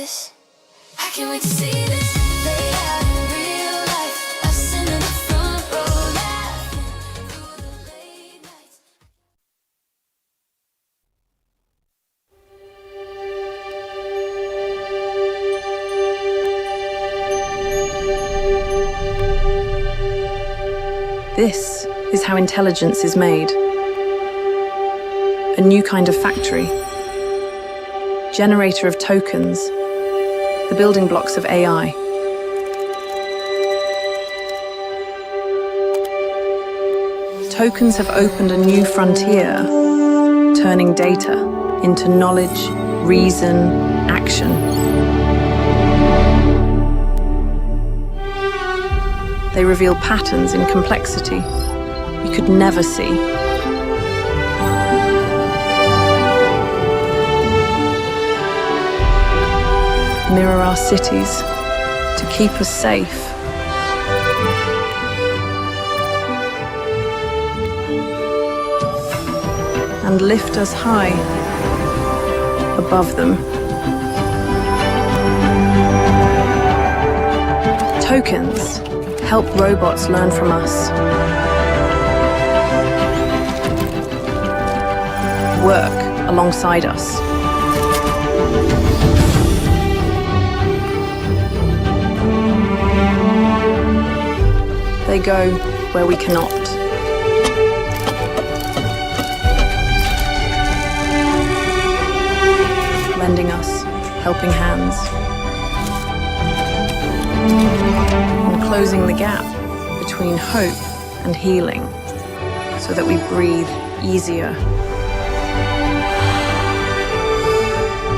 this. I can't wait to see this play out in real life. Us in the front row laughing through the late nights. This is how intelligence is made. A new kind of factory. Generator of tokens. The building blocks of AI. Tokens have opened a new frontier, turning data into knowledge, reason, action. They reveal patterns in complexity you could never see. Mirror our cities to keep us safe. And lift us high above them. Tokens help robots learn from us. Work alongside us. They go where we cannot. Lending us helping hands. And closing the gap between hope and healing so that we breathe easier.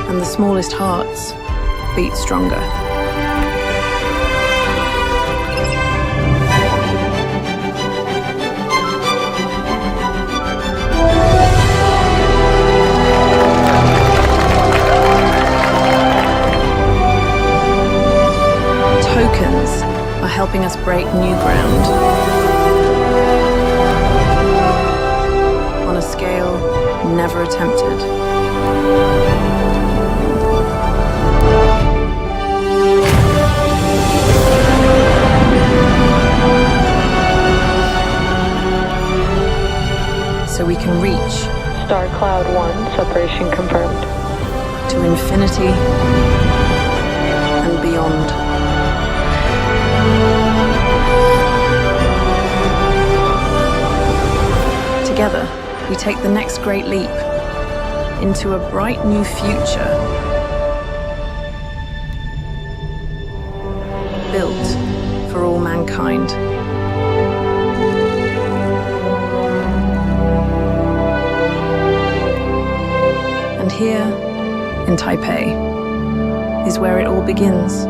And the smallest hearts beat stronger. Tokens are helping us break new ground on a scale never attempted. So we can reach Star Cloud 1, separation confirmed. To infinity and beyond. Together, we take the next great leap into a bright new future, built for all mankind. And here, in Taipei, is where it all begins.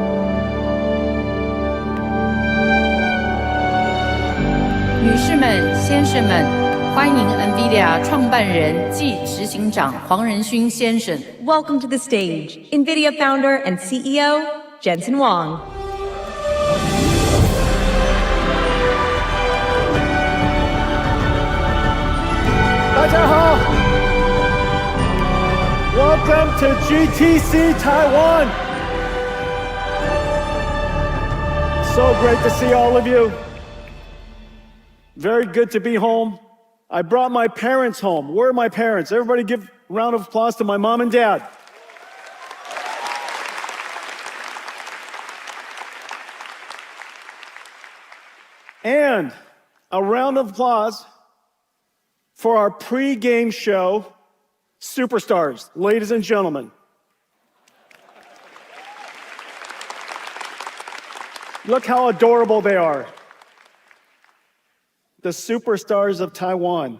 女士们、先生们，欢迎 NVIDIA 创办人暨执行长黄仁勋先生。Welcome to the stage, NVIDIA founder and CEO, Jensen Huang. Welcome to GTC Taiwan. So great to see all of you. Very good to be home. I brought my parents home. Where are my parents? Everybody give a round of applause to my mom and dad. And a round of applause for our pre-game show superstars, ladies and gentlemen. Look how adorable they are. The superstars of Taiwan.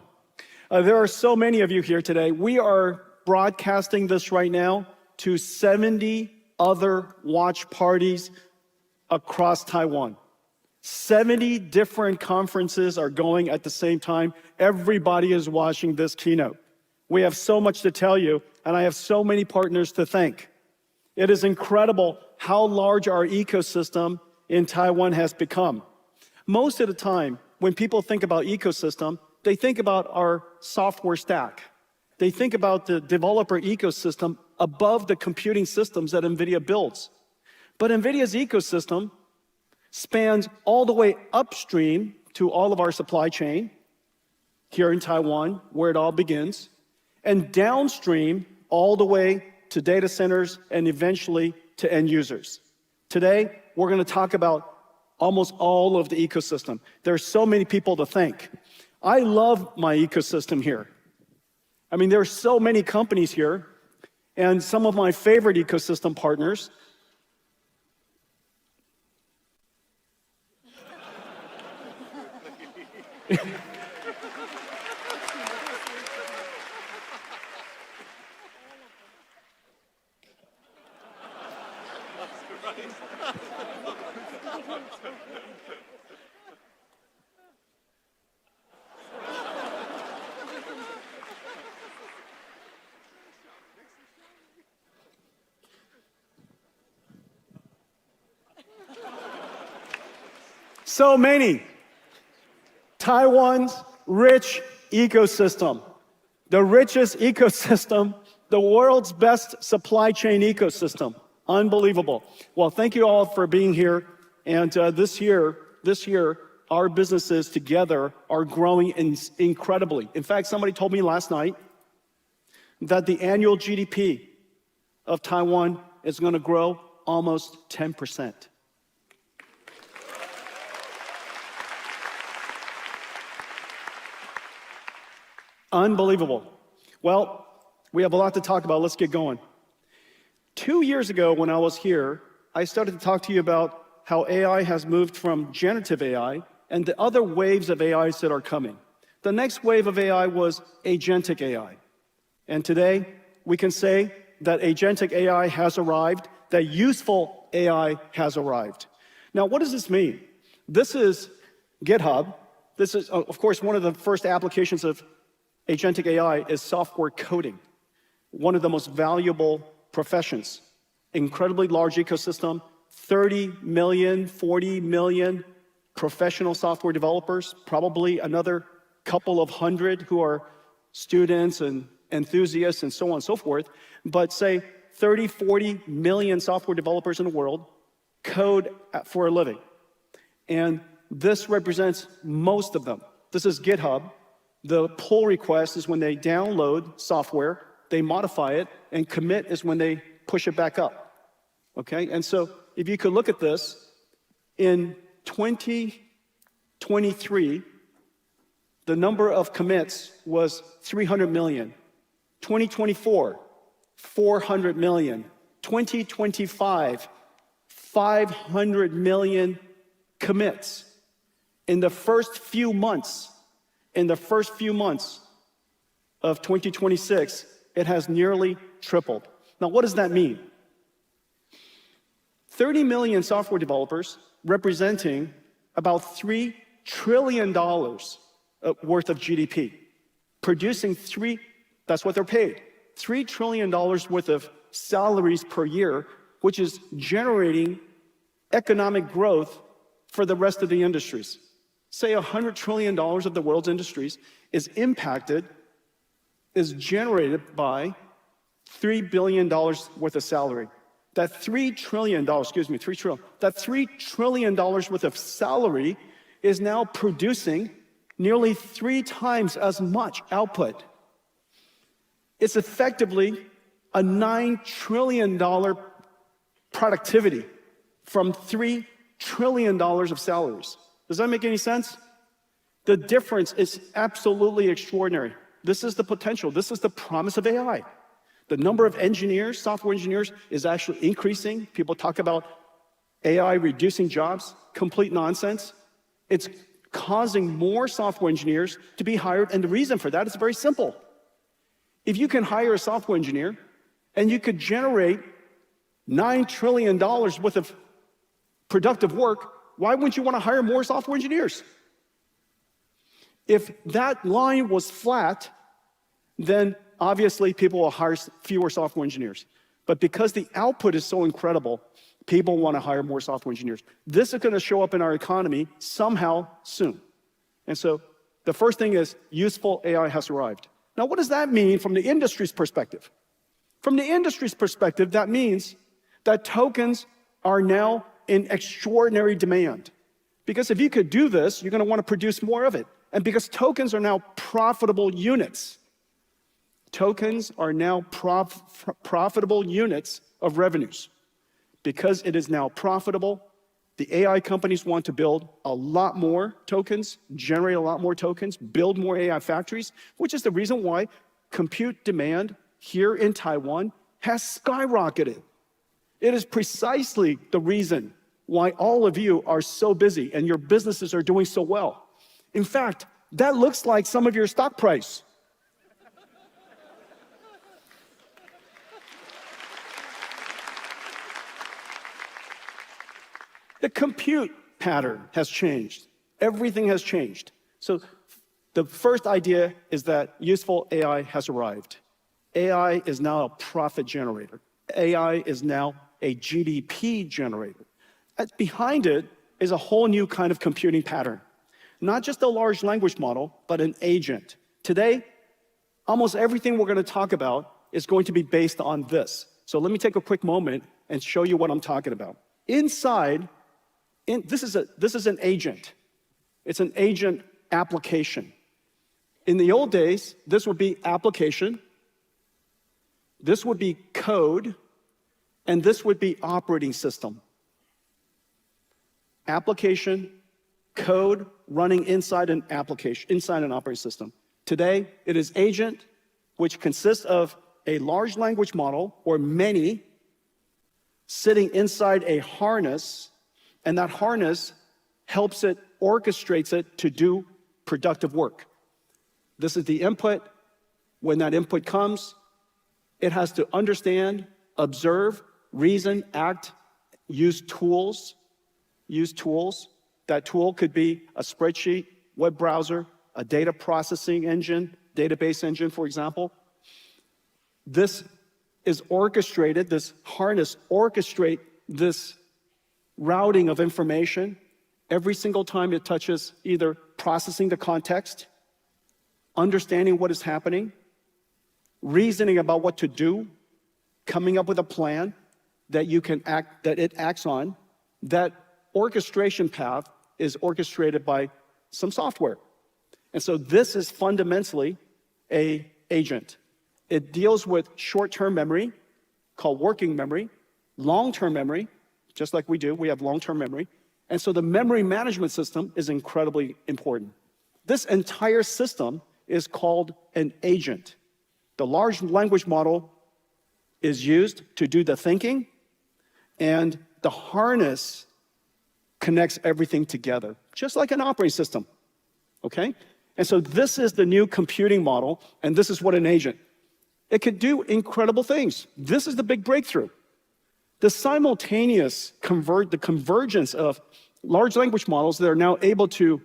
There are so many of you here today. We are broadcasting this right now to 70 other watch parties across Taiwan. 70 different conferences are going at the same time. Everybody is watching this keynote. We have so much to tell you, and I have so many partners to thank. It is incredible how large our ecosystem in Taiwan has become. Most of the time, when people think about ecosystem, they think about our software stack. They think about the developer ecosystem above the computing systems that NVIDIA builds. But NVIDIA's ecosystem spans all the way upstream to all of our supply chain here in Taiwan, where it all begins, and downstream all the way to data centers and eventually to end users. Today, we're going to talk about almost all of the ecosystem. There's so many people to thank. I love my ecosystem here. I mean, there are so many companies here, and some of my favorite ecosystem partners. So many. Taiwan's rich ecosystem, the richest ecosystem, the world's best supply chain ecosystem. Unbelievable. Well, thank you all for being here. And this year, our businesses together are growing incredibly. In fact, somebody told me last night that the annual GDP of Taiwan is going to grow almost 10%. Unbelievable. Well, we have a lot to talk about. Let's get going. 2 years ago, when I was here, I started to talk to you about how AI has moved from generative AI and the other waves of AIs that are coming. The next wave of AI was agentic AI. And today, we can say that agentic AI has arrived, that useful AI has arrived. Now, what does this mean? This is GitHub. This is, of course, one of the first applications of agentic AI is software coding, one of the most valuable professions. Incredibly large ecosystem, 30 million, 40 million professional software developers, probably another couple of hundred who are students and enthusiasts and so on and so forth. But say 30, 40 million software developers in the world code for a living. And this represents most of them. This is GitHub. The pull request is when they download software, they modify it, and commit is when they push it back up. Okay? And so if you could look at this, in 2023, the number of commits was 300 million. 2024, 400 million. 2025, 500 million commits. In the first few months of 2026, it has nearly tripled. Now, what does that mean? 30 million software developers representing about $3 trillion worth of GDP, producing that's what they're paid, $3 trillion worth of salaries per year, which is generating economic growth for the rest of the industries. Say $100 trillion of the world's industries is generated by $3 billion worth of salary. That $3 trillion worth of salary is now producing nearly 3 times as much output. It's effectively a $9 trillion productivity from $3 trillion of salaries. Does that make any sense? The difference is absolutely extraordinary. This is the potential. This is the promise of AI. The number of engineers, software engineers, is actually increasing. People talk about AI reducing jobs. Complete nonsense. It's causing more software engineers to be hired, and the reason for that is very simple. If you can hire a software engineer and you could generate $9 trillion worth of productive work, why wouldn't you want to hire more software engineers? If that line was flat, then obviously people will hire fewer software engineers. But because the output is so incredible, people want to hire more software engineers. This is going to show up in our economy somehow soon. And so the first thing is useful AI has arrived. Now, what does that mean from the industry's perspective? From the industry's perspective, that means that tokens are now in extraordinary demand. Because if you could do this, you're going to want to produce more of it. And because tokens are now profitable units, tokens are now profitable units of revenues. Because it is now profitable, the AI companies want to build a lot more tokens, generate a lot more tokens, build more AI factories, which is the reason why compute demand here in Taiwan has skyrocketed. It is precisely the reason why all of you are so busy and your businesses are doing so well. In fact, that looks like some of your stock price. The compute pattern has changed. Everything has changed. So the first idea is that useful AI has arrived. AI is now a profit generator. AI is now a GDP generator. Behind it is a whole new kind of computing pattern. Not just a large language model, but an agent. Today, almost everything we're going to talk about is going to be based on this. So let me take a quick moment and show you what I'm talking about. This is an agent. It's an agent application. In the old days, this would be application, this would be code, and this would be operating system. Application, code running inside an application, inside an operating system. Today, it is agent, which consists of a large language model or many sitting inside a harness, and that harness helps it, orchestrates it to do productive work. This is the input. When that input comes, it has to understand, observe, reason, act, use tools. That tool could be a spreadsheet, web browser, a data processing engine, database engine, for example. This is orchestrated, this harness orchestrates this routing of information every single time it touches either processing the context, understanding what is happening, reasoning about what to do, coming up with a plan that it acts on. That orchestration path is orchestrated by some software. And so this is fundamentally an agent. It deals with short-term memory, called working memory, long-term memory, just like we do, we have long-term memory. And so the memory management system is incredibly important. This entire system is called an agent. The large language model is used to do the thinking, and the harness connects everything together, just like an operating system, okay? And so this is the new computing model, and this is what an agent. It could do incredible things. This is the big breakthrough. The convergence of large language models that are now able to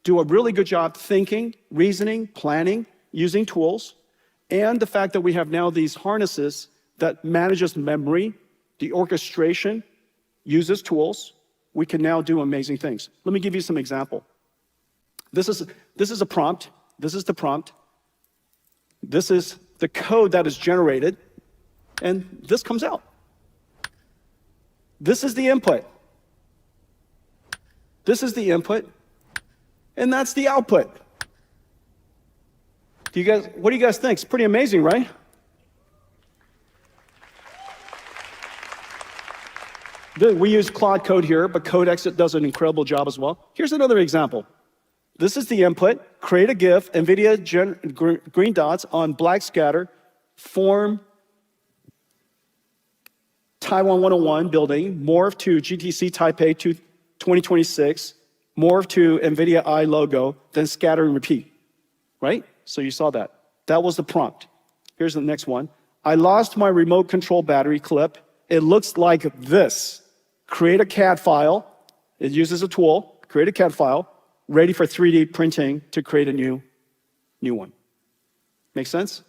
do a really good job thinking, reasoning, planning, using tools, and the fact that we have now these harnesses that manages memory, the orchestration, uses tools, we can now do amazing things. Let me give you some example. This is a prompt. This is the prompt. This is the code that is generated, and this comes out. This is the input. This is the input, and that's the output. What do you guys think? It's pretty amazing, right? We use Claude Code here, but COMPUTEX does an incredible job as well. Here's another example. This is the input. Create a GIF, NVIDIA green dots on black scatter, form Taiwan 101 building, morph to GTC Taipei 2026, morph to NVIDIA I logo, then scatter and repeat, right? So you saw that. That was the prompt. Here's the next one. I lost my remote control battery clip. It looks like this. Create a CAD file. It uses a tool. Create a CAD file, ready for 3D printing to create a new one. Make sense?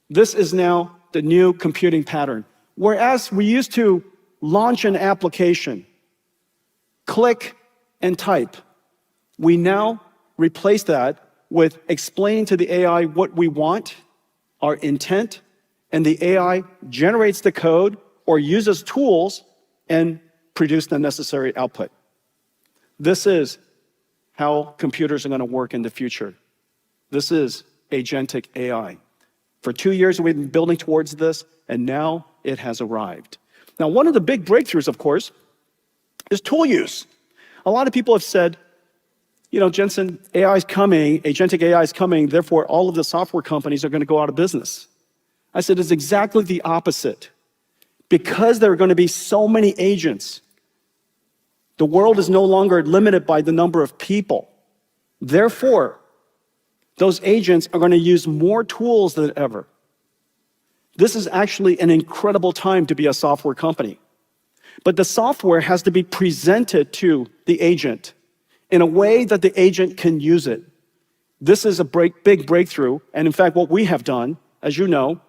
This is now the new computing pattern. Whereas we used to launch an application, click and type, we now replace that with explaining to the AI what we want, our intent, and the AI generates the code or uses tools and produce the necessary output. This is how computers are going to work in the future. This is agentic AI. For 2 years, we've been building towards this, and now it has arrived. Now, one of the big breakthroughs, of course, is tool use. A lot of people have said, you know, Jensen, AI is coming, agentic AI is coming, therefore all of the software companies are going to go out of business. I said it's exactly the opposite. Because there are going to be so many agents, the world is no longer limited by the number of people. Therefore, those agents are going to use more tools than ever. This is actually an incredible time to be a software company. But the software has to be presented to the agent in a way that the agent can use it. This is a big breakthrough. And in fact, what we have done, as you know,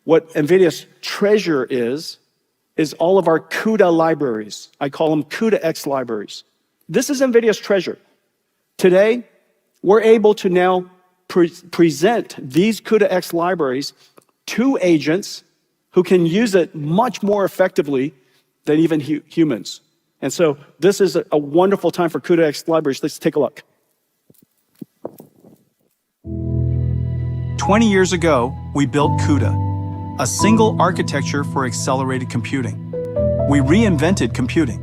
what NVIDIA's treasure is all of our CUDA libraries. I call them CUDA-X libraries. This is NVIDIA's treasure. Today, we're able to now present these CUDA-X libraries to agents who can use it much more effectively than even humans. And so this is a wonderful time for CUDA-X libraries. Let's take a look. 20 years ago, we built CUDA, a single architecture for accelerated computing. We reinvented computing.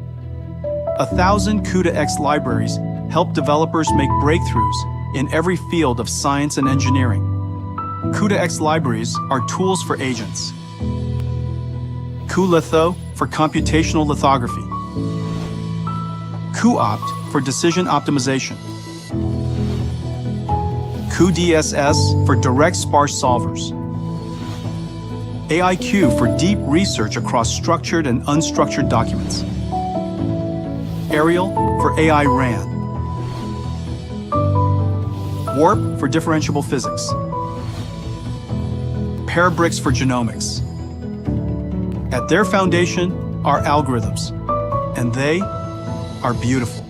1,000 CUDA-X libraries help developers make breakthroughs in every field of science and engineering. CUDA-X libraries are tools for agents. cuLitho for computational lithography. cuOpt for decision optimization. cuDSS for direct sparse solvers. AIQ for deep research across structured and unstructured documents. Arial for AI RAN. Warp for differentiable physics. Parabricks for genomics. At their foundation are algorithms, and they are beautiful.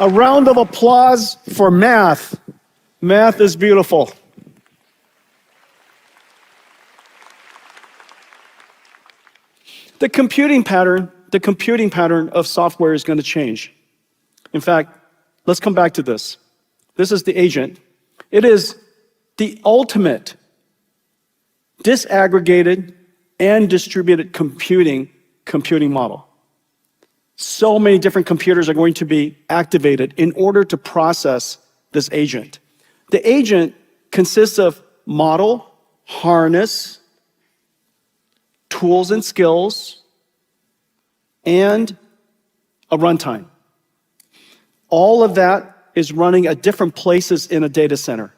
A round of applause for math. Math is beautiful. The computing pattern of software is going to change. In fact, let's come back to this. This is the agent. It is the ultimate disaggregated and distributed computing model. So many different computers are going to be activated in order to process this agent. The agent consists of model, harness, tools and skills, and a runtime. All of that is running at different places in a data center.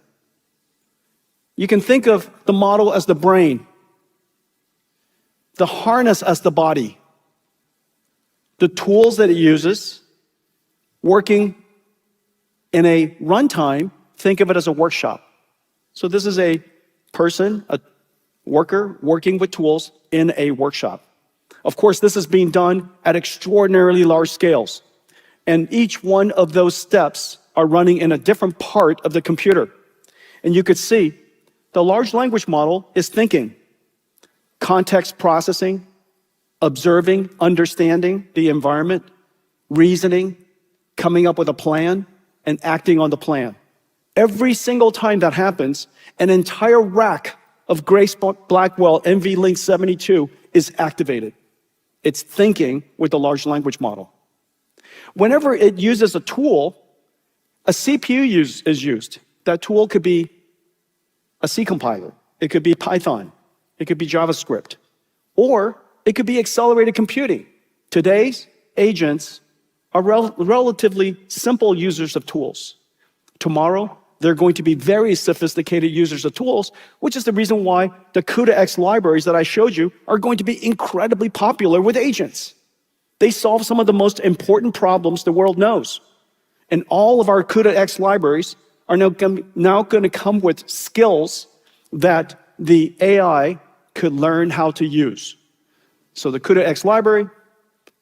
You can think of the model as the brain, the harness as the body, the tools that it uses, working in a runtime, think of it as a workshop. So this is a person, a worker, working with tools in a workshop. Of course, this is being done at extraordinarily large scales. And each one of those steps are running in a different part of the computer. And you could see the large language model is thinking, context processing, observing, understanding the environment, reasoning, coming up with a plan, and acting on the plan. Every single time that happens, an entire rack of Grace Blackwell NVLink 72 is activated. It's thinking with the large language model. Whenever it uses a tool, a CPU is used. That tool could be a C compiler. It could be Python. It could be JavaScript. Or it could be accelerated computing. Today's agents are relatively simple users of tools. Tomorrow, they're going to be very sophisticated users of tools, which is the reason why the COMPUTEX libraries that I showed you are going to be incredibly popular with agents. They solve some of the most important problems the world knows. And all of our COMPUTEX libraries are now going to come with skills that the AI could learn how to use. So the COMPUTEX library,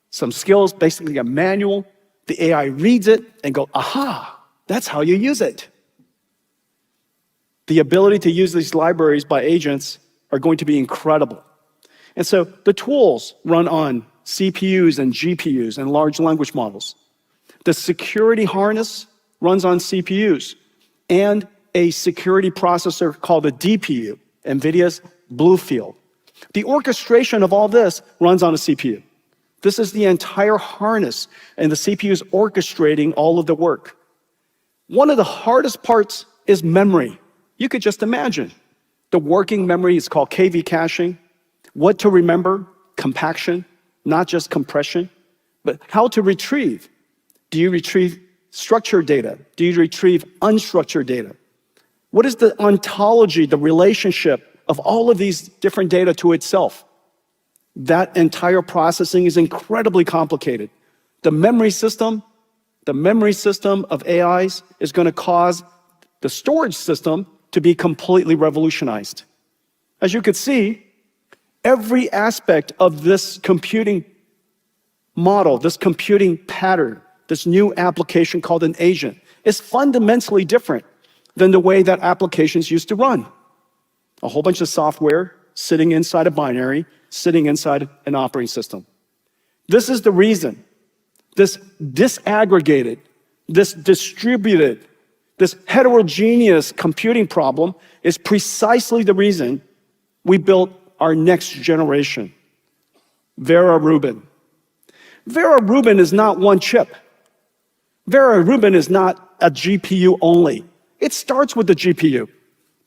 some skills, basically a manual, the AI reads it and go, aha, that's how you use it. The ability to use these libraries by agents are going to be incredible. And so the tools run on CPUs and GPUs and large language models. The security harness runs on CPUs and a security processor called a DPU, NVIDIA's Bluefield. The orchestration of all this runs on a CPU. This is the entire harness, and the CPU is orchestrating all of the work. One of the hardest parts is memory. You could just imagine. The working memory is called KV caching. What to remember, compaction, not just compression, but how to retrieve. Do you retrieve structured data? Do you retrieve unstructured data? What is the ontology, the relationship of all of these different data to itself? That entire processing is incredibly complicated. The memory system of AIs is going to cause the storage system to be completely revolutionized. As you could see, every aspect of this computing model, this computing pattern, this new application called an agent, is fundamentally different than the way that applications used to run. A whole bunch of software sitting inside a binary, sitting inside an operating system. This is the reason this disaggregated, this distributed, this heterogeneous computing problem is precisely the reason we built our next generation, Vera Rubin. Vera Rubin is not one chip. Vera Rubin is not a GPU only. It starts with the GPU,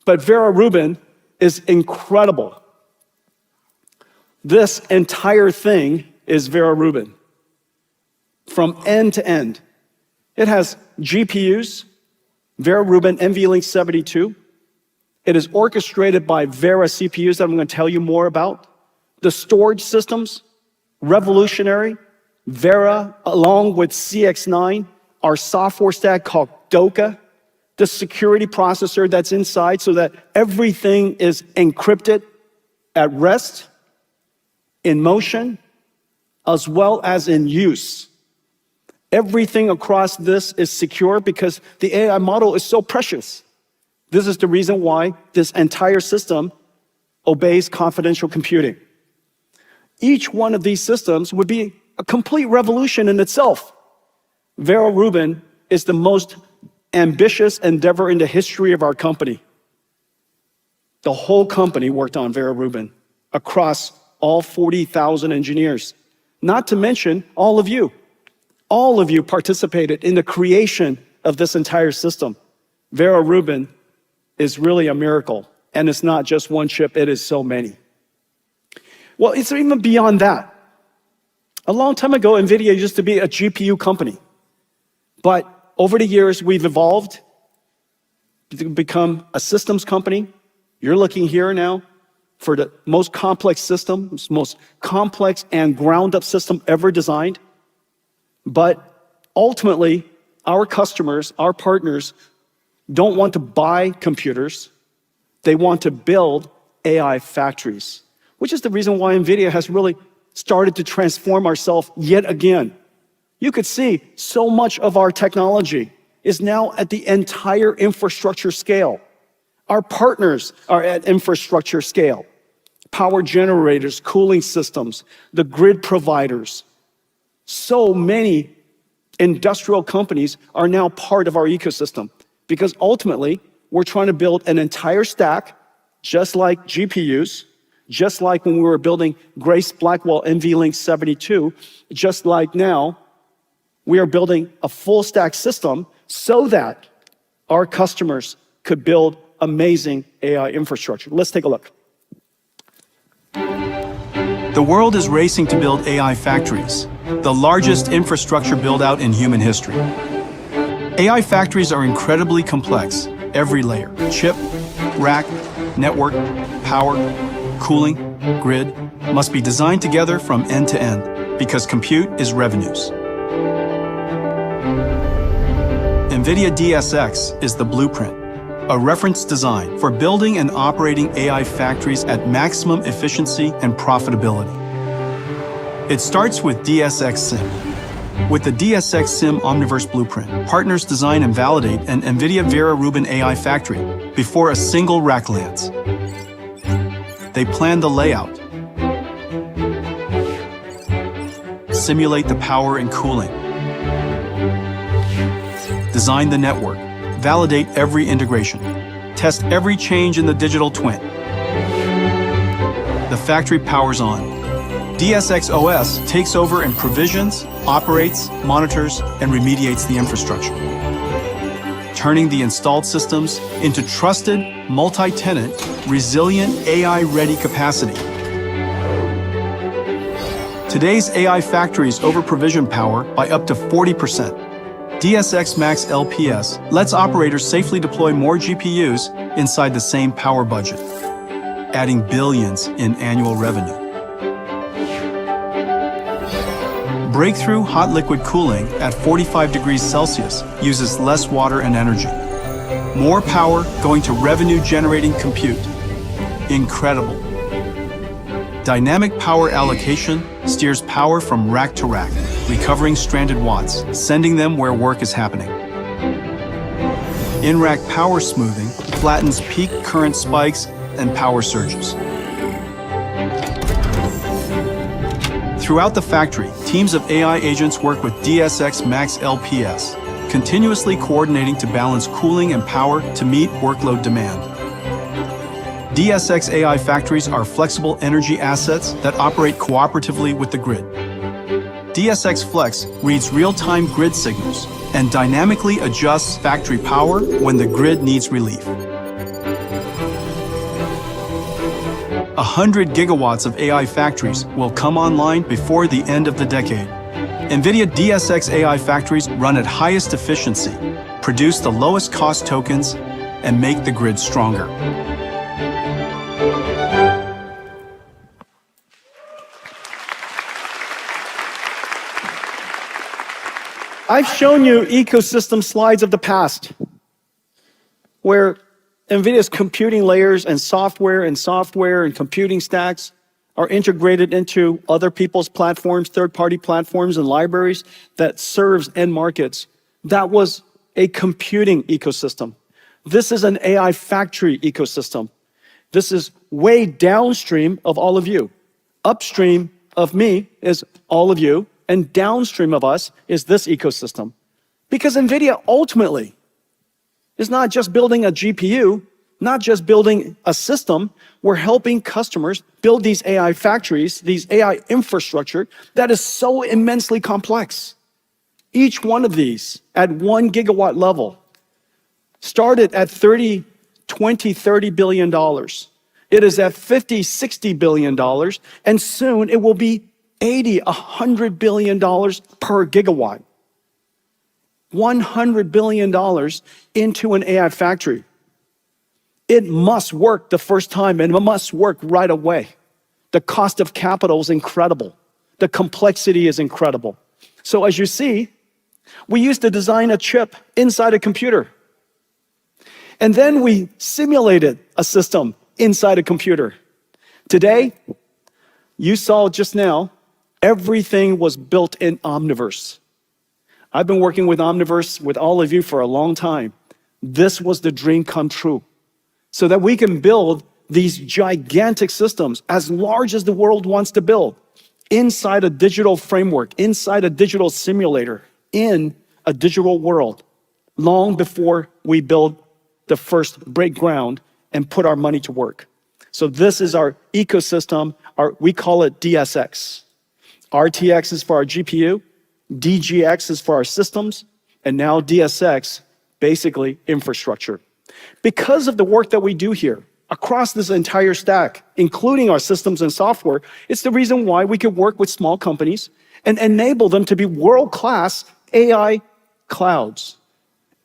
but Vera Rubin is incredible. This entire thing is Vera Rubin, from end to end. It has GPUs, Vera Rubin NVLink 72. It is orchestrated by Vera CPUs that I'm going to tell you more about. The storage systems, revolutionary. Vera, along with CX9, our software stack called Doka. The security processor that's inside so that everything is encrypted at rest, in motion, as well as in use. Everything across this is secure because the AI model is so precious. This is the reason why this entire system obeys confidential computing. Each one of these systems would be a complete revolution in itself. Vera Rubin is the most ambitious endeavor in the history of our company. The whole company worked on Vera Rubin across all 40,000 engineers. Not to mention all of you. All of you participated in the creation of this entire system. Vera Rubin is really a miracle. And it's not just one chip, it is so many. Well, it's even beyond that. A long time ago, NVIDIA used to be a GPU company. But over the years, we've evolved to become a systems company. You're looking here now for the most complex system, most complex and ground-up system ever designed. But ultimately, our customers, our partners, don't want to buy computers. They want to build AI factories, which is the reason why NVIDIA has really started to transform ourselves yet again. You could see so much of our technology is now at the entire infrastructure scale. Our partners are at infrastructure scale. Power generators, cooling systems, the grid providers. So many industrial companies are now part of our ecosystem because ultimately we're trying to build an entire stack, just like GPUs, just like when we were building Grace Blackwell NVLink 72, just like now, we are building a full stack system so that our customers could build amazing AI infrastructure. Let's take a look. The world is racing to build AI factories, the largest infrastructure build-out in human history. AI factories are incredibly complex. Every layer, chip, rack, network, power, cooling, grid, must be designed together from end to end because compute is revenues. NVIDIA DSX is the blueprint, a reference design for building and operating AI factories at maximum efficiency and profitability. It starts with DSX Sim. With the DSX Sim Omniverse blueprint, partners design and validate an NVIDIA Vera Rubin AI factory before a single rack lands. They plan the layout, simulate the power and cooling, design the network, validate every integration, test every change in the digital twin. The factory powers on. DSX OS takes over and provisions, operates, monitors, and remediates the infrastructure, turning the installed systems into trusted, multi-tenant, resilient, AI-ready capacity. Today's AI factories over-provision power by up to 40%. DSX Max LPS lets operators safely deploy more GPUs inside the same power budget, adding billions in annual revenue. Breakthrough hot liquid cooling at 45 degrees Celsius uses less water and energy. More power going to revenue-generating compute. Incredible. Dynamic power allocation steers power from rack to rack, recovering stranded watts, sending them where work is happening. In-rack power smoothing flattens peak current spikes and power surges. Throughout the factory, teams of AI agents work with DSX Max LPS, continuously coordinating to balance cooling and power to meet workload demand. DSX AI factories are flexible energy assets that operate cooperatively with the grid. DSX Flex reads real-time grid signals and dynamically adjusts factory power when the grid needs relief. 100 gigawatts of AI factories will come online before the end of the decade. NVIDIA DSX AI factories run at highest efficiency, produce the lowest cost tokens, and make the grid stronger. I've shown you ecosystem slides of the past where NVIDIA's computing layers and software and computing stacks are integrated into other people's platforms, third-party platforms and libraries that serves end markets. That was a computing ecosystem. This is an AI factory ecosystem. This is way downstream of all of you. Upstream of me is all of you, and downstream of us is this ecosystem. Because NVIDIA ultimately is not just building a GPU, not just building a system, we're helping customers build these AI factories, these AI infrastructure that is so immensely complex. Each one of these at 1 gigawatt level started at $30 billion. It is at $50-60 billion, and soon it will be $100 billion per gigawatt. $100 billion into an AI factory. It must work the first time, and it must work right away. The cost of capital is incredible. The complexity is incredible. So as you see, we used to design a chip inside a computer. And then we simulated a system inside a computer. Today, you saw just now, everything was built in Omniverse. I've been working with Omniverse with all of you for a long time. This was the dream come true, so that we can build these gigantic systems as large as the world wants to build inside a digital framework, inside a digital simulator, in a digital world, long before we build the first break ground and put our money to work. So this is our ecosystem. We call it DSX. RTX is for our GPU, DGX is for our systems, and now DSX, basically infrastructure. Because of the work that we do here, across this entire stack, including our systems and software, it's the reason why we can work with small companies and enable them to be world-class AI clouds.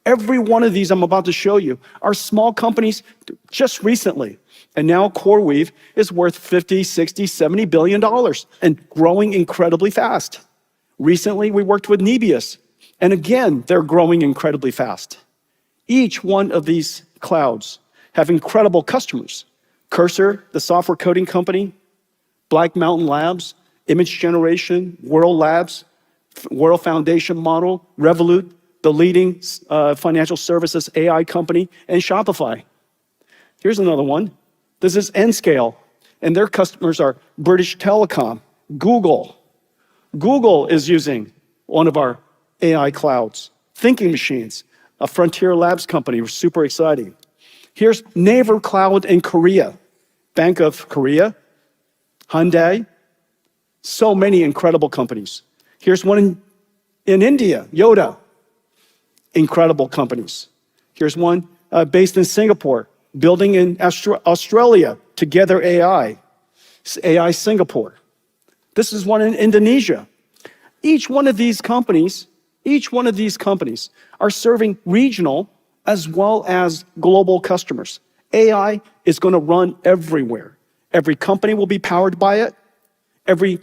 Every one of these I'm about to show you are small companies just recently. And now CoreWeave is worth $50, $60, $70 billion and growing incredibly fast. Recently, we worked with Nebius, and again, they're growing incredibly fast. Each one of these clouds have incredible customers. Cursor, the software coding company, Black Mountain Labs, Image Generation, World Labs, World Foundation Model, Revolut, the leading financial services AI company, and Shopify. Here's another one. This is Nscale, and their customers are British Telecom, Google. Google is using one of our AI clouds, Thinking Machines, a Frontier Labs company, super exciting. Here's Naver Cloud in Korea, Bank of Korea, Hyundai, so many incredible companies. Here's one in India, Yoda, incredible companies. Here's one based in Singapore, building in Australia, Together AI, AI Singapore. This is one in Indonesia. Each one of these companies are serving regional as well as global customers. AI is going to run everywhere. Every company will be powered by it. Every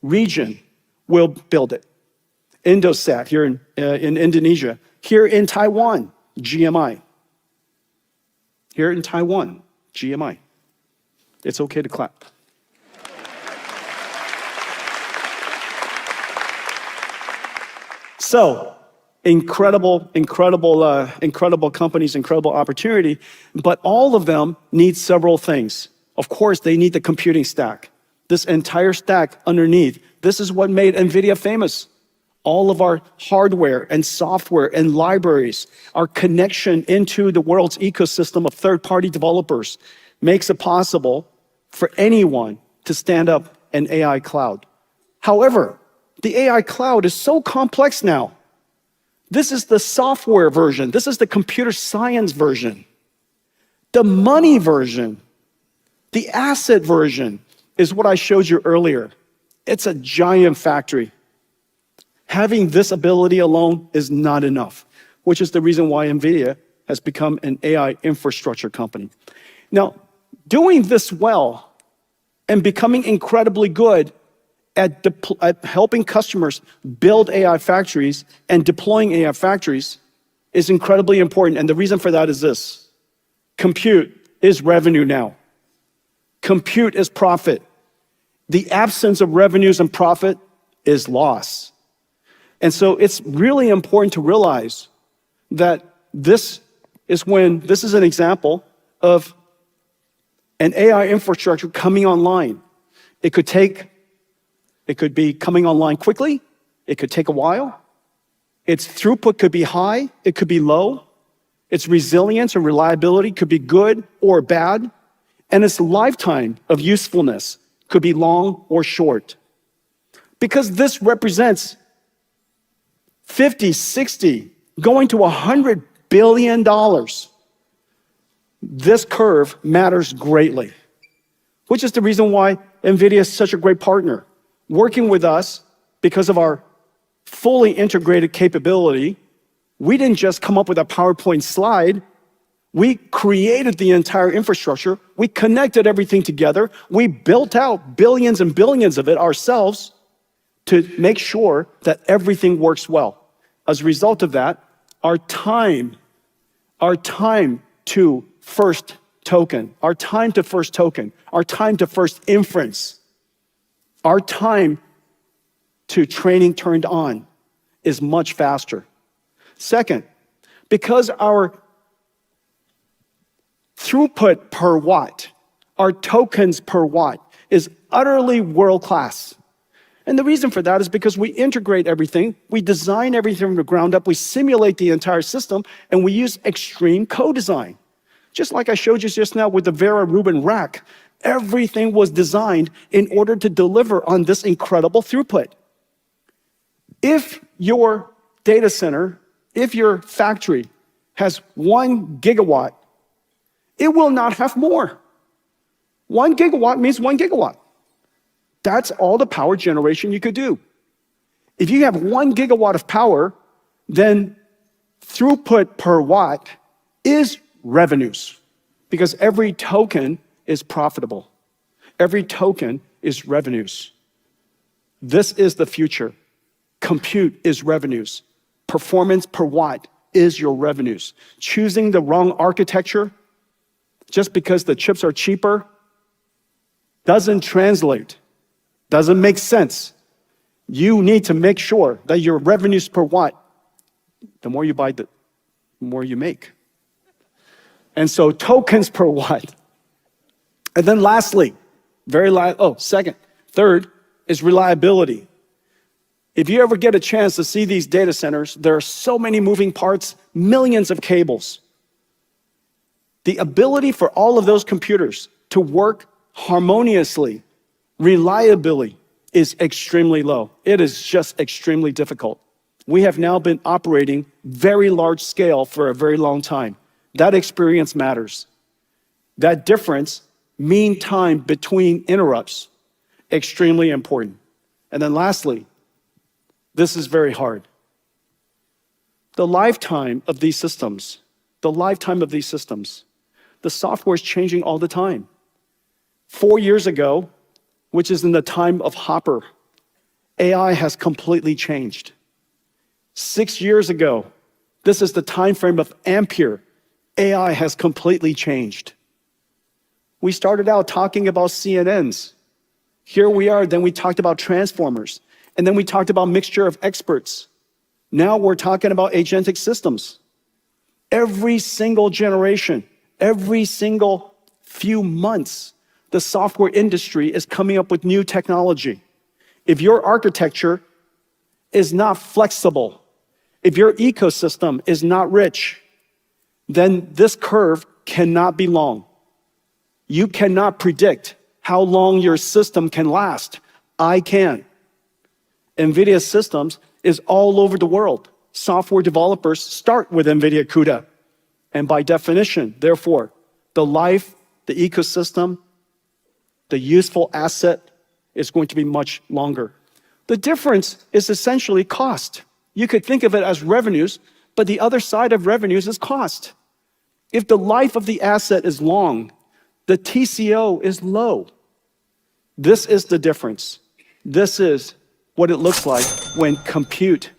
region will build it. Indosat here in Indonesia. Here in Taiwan, GMI. Here in Taiwan, GMI. It's okay to clap. So, incredible companies, incredible opportunity, but all of them need several things. Of course, they need the computing stack. This entire stack underneath, this is what made NVIDIA famous. All of our hardware and software and libraries, our connection into the world's ecosystem of third-party developers makes it possible for anyone to stand up an AI cloud. However, the AI cloud is so complex now. This is the software version. This is the computer science version. The money version, the asset version, is what I showed you earlier. It's a giant factory. Having this ability alone is not enough, which is the reason why NVIDIA has become an AI infrastructure company. Now, doing this well and becoming incredibly good at helping customers build AI factories and deploying AI factories is incredibly important. And the reason for that is this: compute is revenue now. Compute is profit. the absence of revenues and profit is loss. And so it's really important to realize that this is an example of an AI infrastructure coming online. It could be coming online quickly. It could take a while. Its throughput could be high. It could be low. Its resilience and reliability could be good or bad. And its lifetime of usefulness could be long or short. Because this represents 50, 60, going to $100 billion. This curve matters greatly, which is the reason why NVIDIA is such a great partner. Working with us because of our fully integrated capability, we didn't just come up with a PowerPoint slide. We created the entire infrastructure. We connected everything together. We built out billions and billions of it ourselves to make sure that everything works well. As a result of that, our time to first token, our time to first inference, our time to training turned on is much faster. Second, because our throughput per watt, our tokens per watt is utterly world-class. And the reason for that is because we integrate everything, we design everything from the ground up, we simulate the entire system, and we use extreme co-design. Just like I showed you just now with the Vera Rubin rack, everything was designed in order to deliver on this incredible throughput. If your data center, if your factory has 1 gigawatt, it will not have more. 1 gigawatt means 1 gigawatt. That's all the power generation you could do. If you have 1 gigawatt of power, then throughput per watt is revenues, because every token is profitable. Every token is revenues. This is the future. Compute is revenues. Performance per watt is your revenues. Choosing the wrong architecture just because the chips are cheaper doesn't translate, doesn't make sense. You need to make sure that your revenues per watt, the more you buy, the more you make. And so tokens per watt. And then lastly, third is reliability. If you ever get a chance to see these data centers, there are so many moving parts, millions of cables. The ability for all of those computers to work harmoniously, reliably, is extremely low. It is just extremely difficult. We have now been operating very large scale for a very long time. That experience matters. That difference, mean time between interrupts, extremely important. And then lastly, this is very hard. The lifetime of these systems, the software is changing all the time. 4 years ago, which is in the time of Hopper, AI has completely changed. 6 years ago, this is the time frame of Ampere, AI has completely changed. We started out talking about CNNs. Here we are, then we talked about transformers, and then we talked about mixture of experts. Now we're talking about agentic systems. Every single generation, every single few months, the software industry is coming up with new technology. If your architecture is not flexible, if your ecosystem is not rich, then this curve cannot be long. You cannot predict how long your system can last. I can. NVIDIA systems is all over the world. Software developers start with NVIDIA CUDA. And by definition, therefore, the life, the ecosystem, the useful asset is going to be much longer. The difference is essentially cost. You could think of it as revenues, but the other side of revenues is cost. If the life of the asset is long, the TCO is low. This is the difference. This is what it looks like when compute.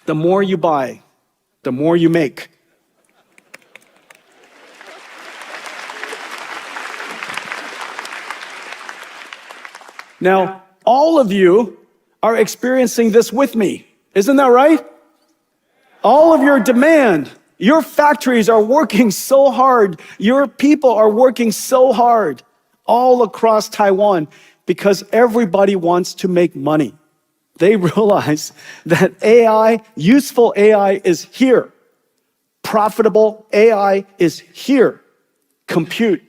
The more you buy, the more you make. Now, all of you are experiencing this with me. Isn't that right? All of your demand, your factories are working so hard. Your people are working so hard all across Taiwan because everybody wants to make money. They realize that AI, useful AI is here. Profitable AI is here. Compute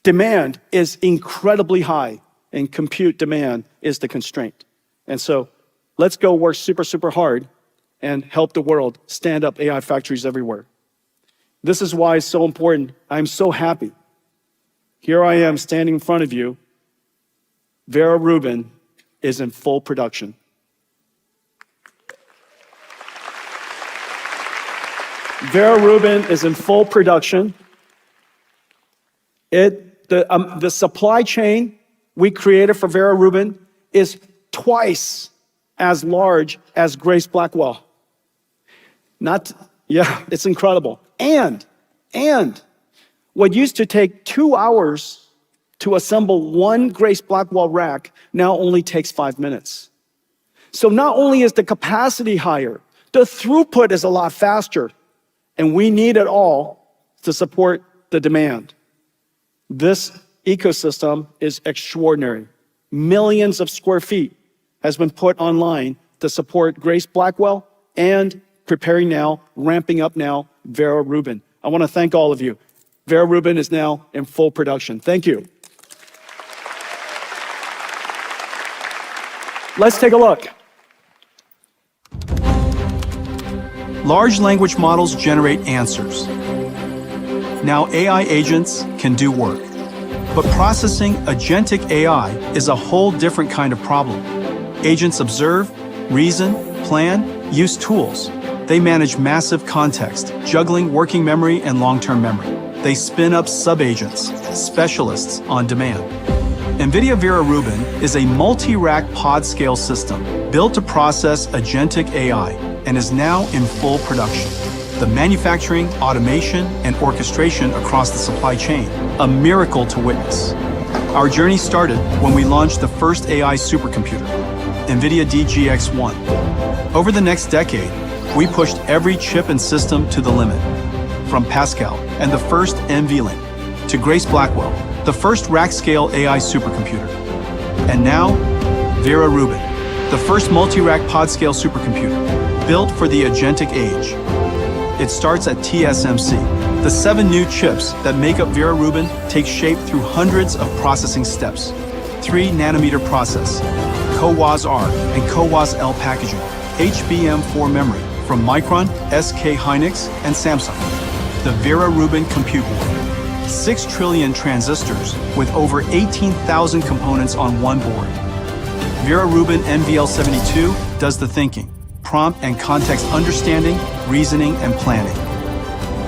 demand is incredibly high, and compute demand is the constraint. And so let's go work super, super hard and help the world stand up AI factories everywhere. This is why it's so important. I'm so happy. Here I am standing in front of you. Vera Rubin is in full production. Vera Rubin is in full production. The supply chain we created for Vera Rubin is twice as large as Grace Blackwell. It's incredible. And what used to take 2 hours to assemble one Grace Blackwell rack now only takes 5 minutes. So not only is the capacity higher, the throughput is a lot faster, and we need it all to support the demand. This ecosystem is extraordinary. Millions of square feet has been put online to support Grace Blackwell and preparing now, ramping up now, Vera Rubin. I want to thank all of you. Vera Rubin is now in full production. Thank you. Let's take a look. Large language models generate answers. Now AI agents can do work. But processing agentic AI is a whole different kind of problem. Agents observe, reason, plan, use tools. They manage massive context, juggling working memory and long-term memory. They spin up sub-agents, specialists on demand. NVIDIA Vera Rubin is a multi-rack pod-scale system built to process agentic AI and is now in full production. The manufacturing, automation, and orchestration across the supply chain, a miracle to witness. Our journey started when we launched the first AI supercomputer, NVIDIA DGX-1. Over the next decade, we pushed every chip and system to the limit, from Pascal and the first NVLink to Grace Blackwell, the first rack-scale AI supercomputer. And now, Vera Rubin, the first multi-rack pod-scale supercomputer, built for the agentic age. It starts at TSMC. The 7 new chips that make up Vera Rubin take shape through hundreds of processing steps. 3-nanometer process, CoWoS-R and CoWoS-L packaging, HBM4 memory from Micron, SK Hynix, and Samsung. The Vera Rubin compute board. 6 trillion transistors with over 18,000 components on one board. Vera Rubin NVL72 does the thinking, prompt and context understanding, reasoning, and planning.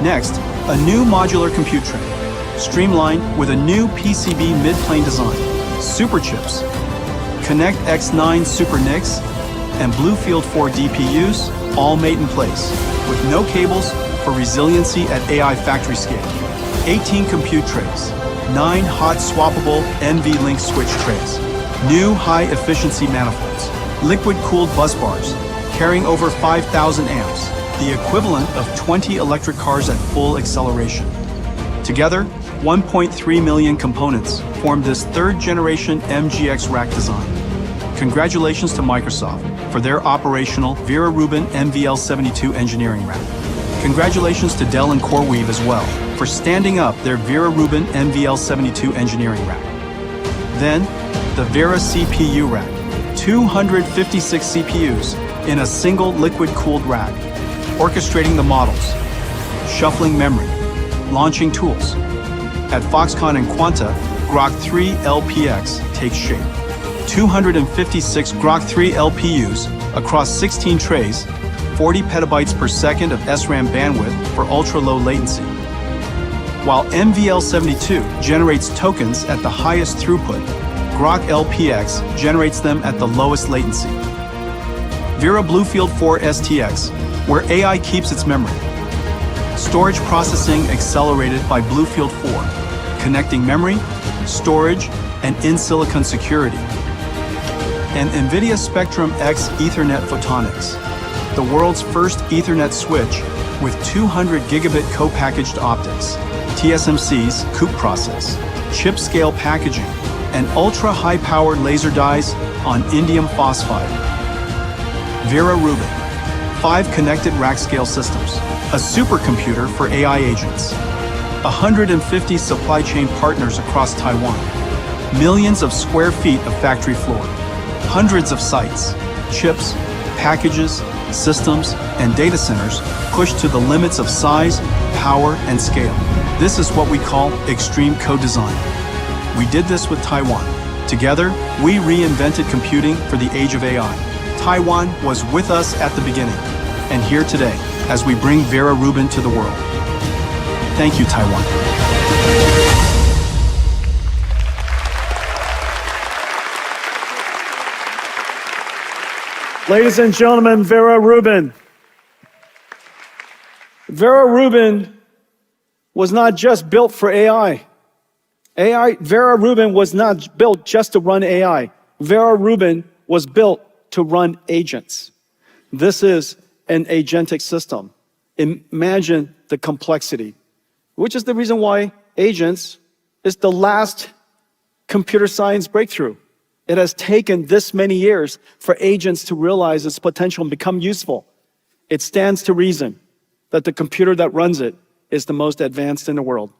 Next, a new modular compute tray, streamlined with a new PCB mid-plane design, super chips, Connect X9 Super NICs, and Bluefield 4 DPUs, all made in place, with no cables for resiliency at AI factory scale. 18 compute trays, 9 hot swappable NVLink switch trays, new high-efficiency manifolds, liquid-cooled bus bars, carrying over 5,000 amps, the equivalent of 20 electric cars at full acceleration. Together, 1.3 million components form this third-generation MGX rack design. Congratulations to Microsoft for their operational Vera Rubin NVL72 engineering rack. Congratulations to Dell and CoreWeave as well for standing up their Vera Rubin NVL72 engineering rack. Then, the Vera CPU rack, 256 CPUs in a single liquid-cooled rack, orchestrating the models, shuffling memory, launching tools. At Foxconn and Quanta, Grok 3 LPX takes shape. 256 Grok 3 LPUs across 16 trays, 40 petabytes per second of SRAM bandwidth for ultra-low latency. While NVL72 generates tokens at the highest throughput, Grok LPX generates them at the lowest latency. Vera Bluefield 4 STX, where AI keeps its memory. Storage processing accelerated by Bluefield 4, connecting memory, storage, and in-silicon security. and NVIDIA Spectrum X Ethernet Photonics, the world's first Ethernet switch with 200 gigabit co-packaged optics, TSMC's COUPE process, chip-scale packaging, and ultra-high-powered laser dyes on indium phosphide. Vera Rubin, 5 connected rack-scale systems, a supercomputer for AI agents, 150 supply chain partners across Taiwan, millions of square feet of factory floor, hundreds of sites, chips, packages, systems, and data centers pushed to the limits of size, power, and scale. This is what we call extreme co-design. We did this with Taiwan. Together, we reinvented computing for the age of AI. Taiwan was with us at the beginning, and here today, as we bring Vera Rubin to the world. Thank you, Taiwan. Ladies and gentlemen, Vera Rubin. Vera Rubin was not just built for AI. Vera Rubin was not built just to run AI. Vera Rubin was built to run agents. This is an agentic system. Imagine the complexity, which is the reason why agents is the last computer science breakthrough. It has taken this many years for agents to realize its potential and become useful. It stands to reason that the computer that runs it is the most advanced in the world.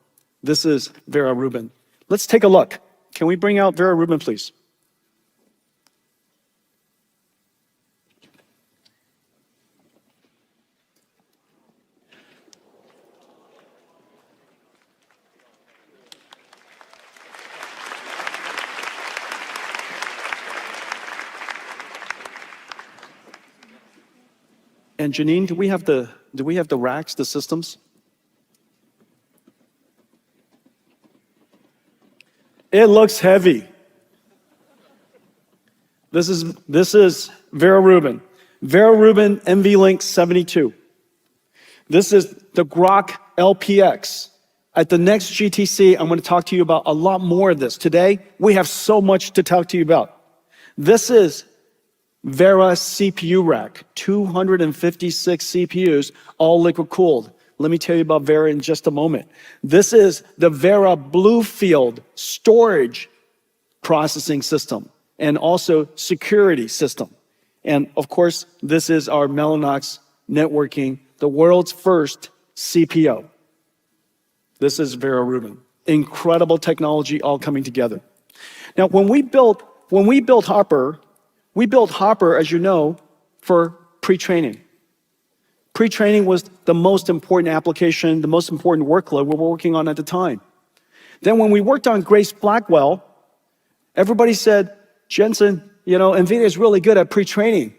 This is Vera Rubin. Let's take a look. Can we bring out Vera Rubin, please? And Janine, do we have the racks, the systems? It looks heavy. This is Vera Rubin. Vera Rubin NVLink 72. This is the Grok LPX. At the next GTC, I'm going to talk to you about a lot more of this. Today, we have so much to talk to you about. This is Vera CPU rack, 256 CPUs, all liquid cooled. Let me tell you about Vera in just a moment. This is the Vera Bluefield storage processing system and also security system. And of course, this is our Mellanox networking, the world's first CPO. This is Vera Rubin. Incredible technology all coming together. Now, when we built Hopper, we built Hopper, as you know, for pre-training. Pre-training was the most important application, the most important workload we were working on at the time. Then when we worked on Grace Blackwell, everybody said, Jensen, NVIDIA is really good at pre-training.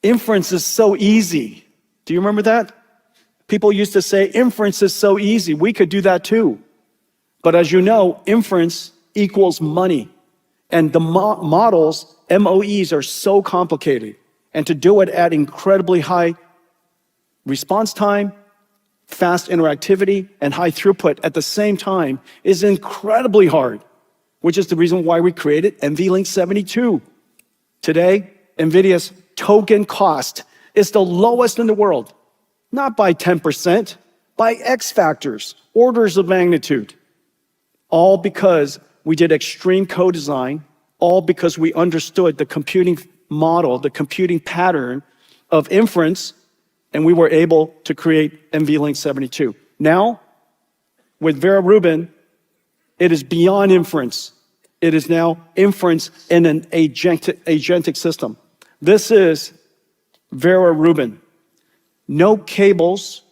Inference is so easy. Do you remember that? People used to say, inference is so easy. We could do that too. But as you know, inference equals money. And the models, MOEs, are so complicated. And to do it at incredibly high response time, fast interactivity, and high throughput at the same time is incredibly hard, which is the reason why we created NVLink 72. Today, NVIDIA's token cost is the lowest in the world, not by 10%, by X factors, orders of magnitude, all because we did extreme co-design, all because we understood the computing model, the computing pattern of inference, and we were able to create NVLink 72. Now, with Vera Rubin, it is beyond inference. It is now inference in an agentic system. This is Vera Rubin. No cables,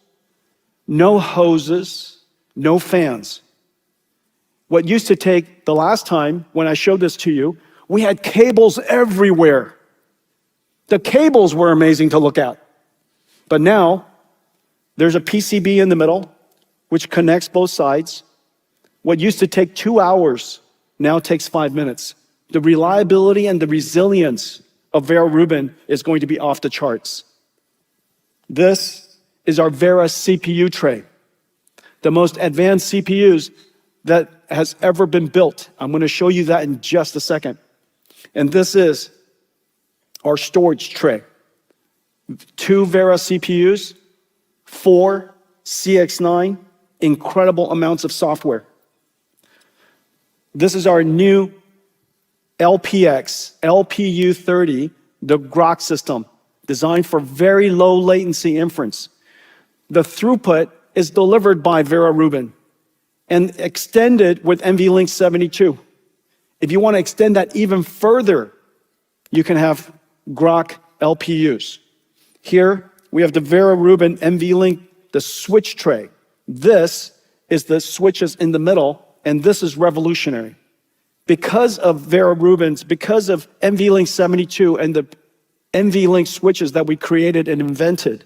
no hoses, no fans. What used to take the last time when I showed this to you, we had cables everywhere. The cables were amazing to look at. But now, there's a PCB in the middle, which connects both sides. What used to take 2 hours now takes 5 minutes. The reliability and the resilience of Vera Rubin is going to be off the charts. This is our Vera CPU tray, the most advanced CPUs that has ever been built. I'm going to show you that in just a second. And this is our storage tray. 2 Vera CPUs, 4 CX9, incredible amounts of software. This is our new LPX, LPU30, the Grok system, designed for very low latency inference. The throughput is delivered by Vera Rubin and extended with NVLink 72. If you want to extend that even further, you can have Grok LPUs. Here, we have the Vera Rubin NVLink, the switch tray. This is the switches in the middle, and this is revolutionary. Because of Vera Rubin's, because of NVLink 72 and the NVLink switches that we created and invented.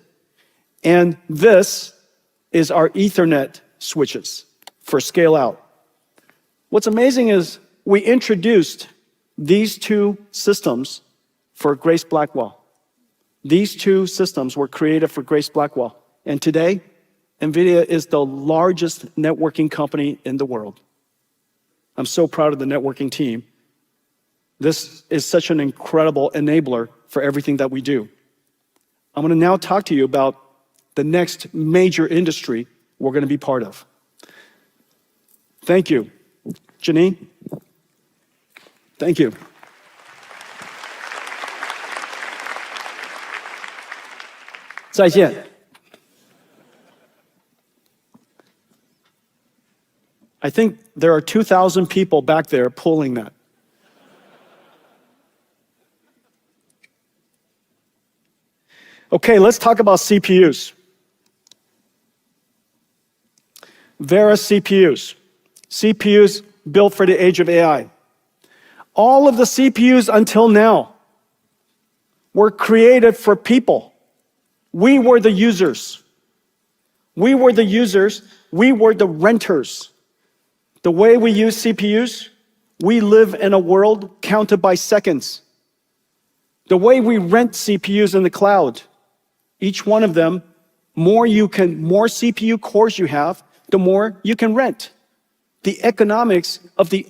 And this is our Ethernet switches for scale out. What's amazing is we introduced these 2 systems for Grace Blackwell. These 2 systems were created for Grace Blackwell. And today, NVIDIA is the largest networking company in the world. I'm so proud of the networking team. This is such an incredible enabler for everything that we do. I'm going to now talk to you about the next major industry we're going to be part of. Thank you. Janine? Thank you. I think there are 2,000 people back there pulling that. Okay, let's talk about CPUs. Vera CPUs. CPUs built for the age of AI. All of the CPUs until now were created for people. We were the users. We were the users. We were the renters. The way we use CPUs, we live in a world counted by seconds. The way we rent CPUs in the cloud, each one of them, more CPU cores you have, the more you can rent. The economics of the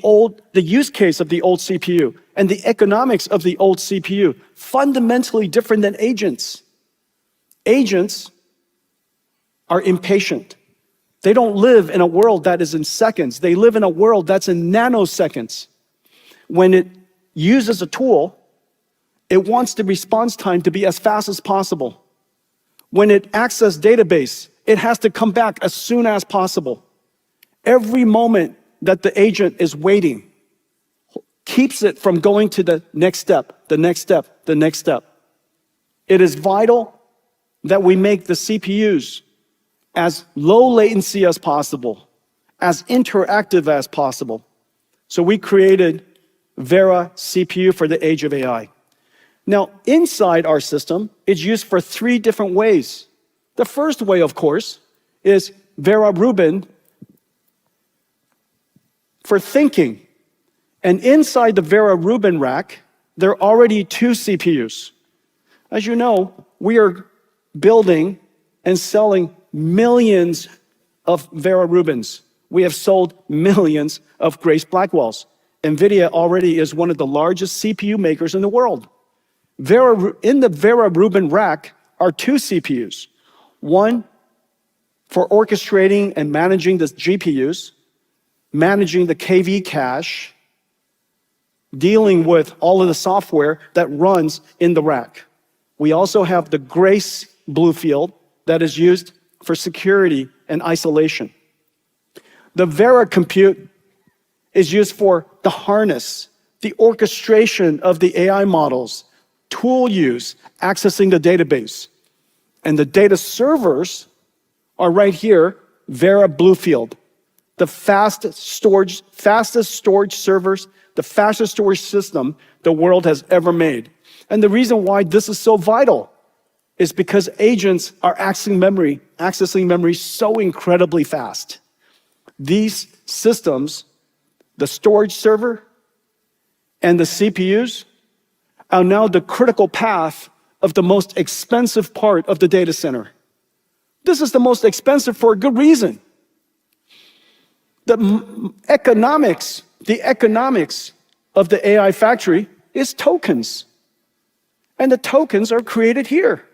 use case of the old CPU and the economics of the old CPU, fundamentally different than agents. Agents are impatient. They don't live in a world that is in seconds. They live in a world that's in nanoseconds. When it uses a tool, it wants the response time to be as fast as possible. When it accesses database, it has to come back as soon as possible. Every moment that the agent is waiting keeps it from going to the next step, the next step, the next step. It is vital that we make the CPUs as low latency as possible, as interactive as possible. So we created Vera CPU for the age of AI. Now, inside our system, it's used for 3 different ways. The first way, of course, is Vera Rubin for thinking. And inside the Vera Rubin rack, there are already 2 CPUs. As you know, we are building and selling millions of Vera Rubins. We have sold millions of Grace Blackwells. NVIDIA already is one of the largest CPU makers in the world. In the Vera Rubin rack are 2 CPUs. One for orchestrating and managing the GPUs, managing the KV cache, dealing with all of the software that runs in the rack. We also have the Grace Bluefield that is used for security and isolation. The Vera Compute is used for the harness, the orchestration of the AI models, tool use, accessing the database. And the data servers are right here, Vera Bluefield, the fastest storage servers, the fastest storage system the world has ever made. And the reason why this is so vital is because agents are accessing memory so incredibly fast. These systems, the storage server and the CPUs, are now the critical path of the most expensive part of the data center. This is the most expensive for a good reason. The economics of the AI factory is tokens. And the tokens are created here.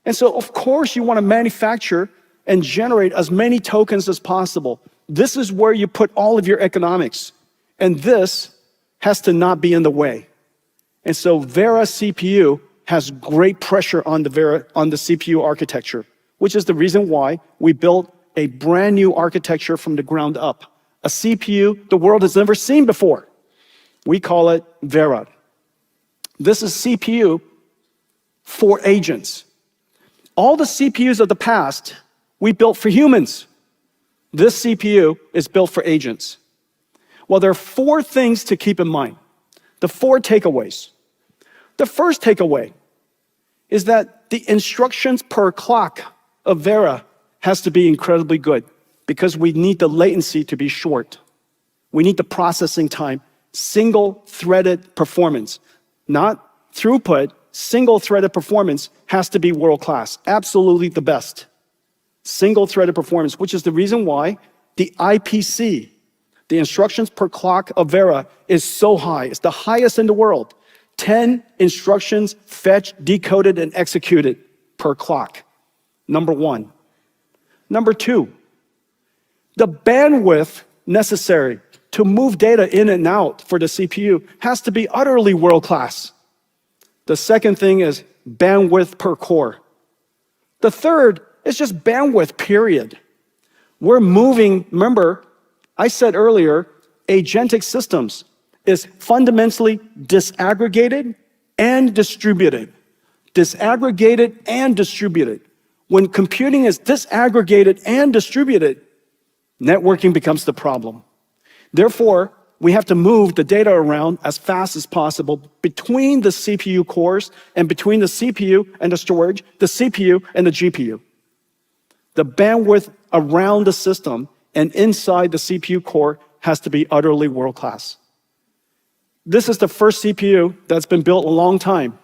And so, of course, you want to manufacture and generate as many tokens as possible. This is where you put all of your economics. And this has to not be in the way. And so Vera CPU has great pressure on the CPU architecture, which is the reason why we built a brand new architecture from the ground up. A CPU the world has never seen before. We call it Vera. This is CPU for agents. All the CPUs of the past, we built for humans. This CPU is built for agents. Well, there are 4 things to keep in mind. The 4 takeaways. The first takeaway is that the instructions per clock of Vera has to be incredibly good because we need the latency to be short. We need the processing time, single-threaded performance, not throughput. Single-threaded performance has to be world-class, absolutely the best. Single-threaded performance, which is the reason why the IPC, the instructions per clock of Vera, is so high. It's the highest in the world. 10 instructions fetched, decoded, and executed per clock. Number 1. Number 2, the bandwidth necessary to move data in and out for the CPU has to be utterly world-class. The second thing is bandwidth per core. The third is just bandwidth, period. We're moving, remember, I said earlier, agentic systems is fundamentally disaggregated and distributed. Disaggregated and distributed. When computing is disaggregated and distributed, networking becomes the problem. Therefore, we have to move the data around as fast as possible between the CPU cores and between the CPU and the storage, the CPU and the GPU. The bandwidth around the system and inside the CPU core has to be utterly world-class. This is the first CPU that's been built a long time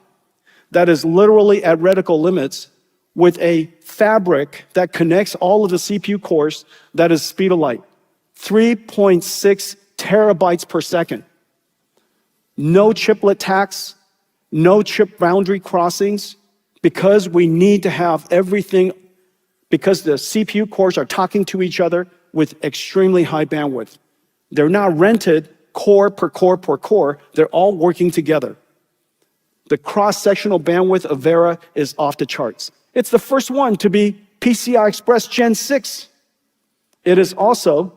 that is literally at reticle limits with a fabric that connects all of the CPU cores that is speed of light, 3.6 terabytes per second. No chiplet tax, no chip boundary crossings, because we need to have everything, because the CPU cores are talking to each other with extremely high bandwidth. They're not rented core per core per core, they're all working together. The cross-sectional bandwidth of Vera is off the charts. It's the first one to be PCI Express Gen 6. It is also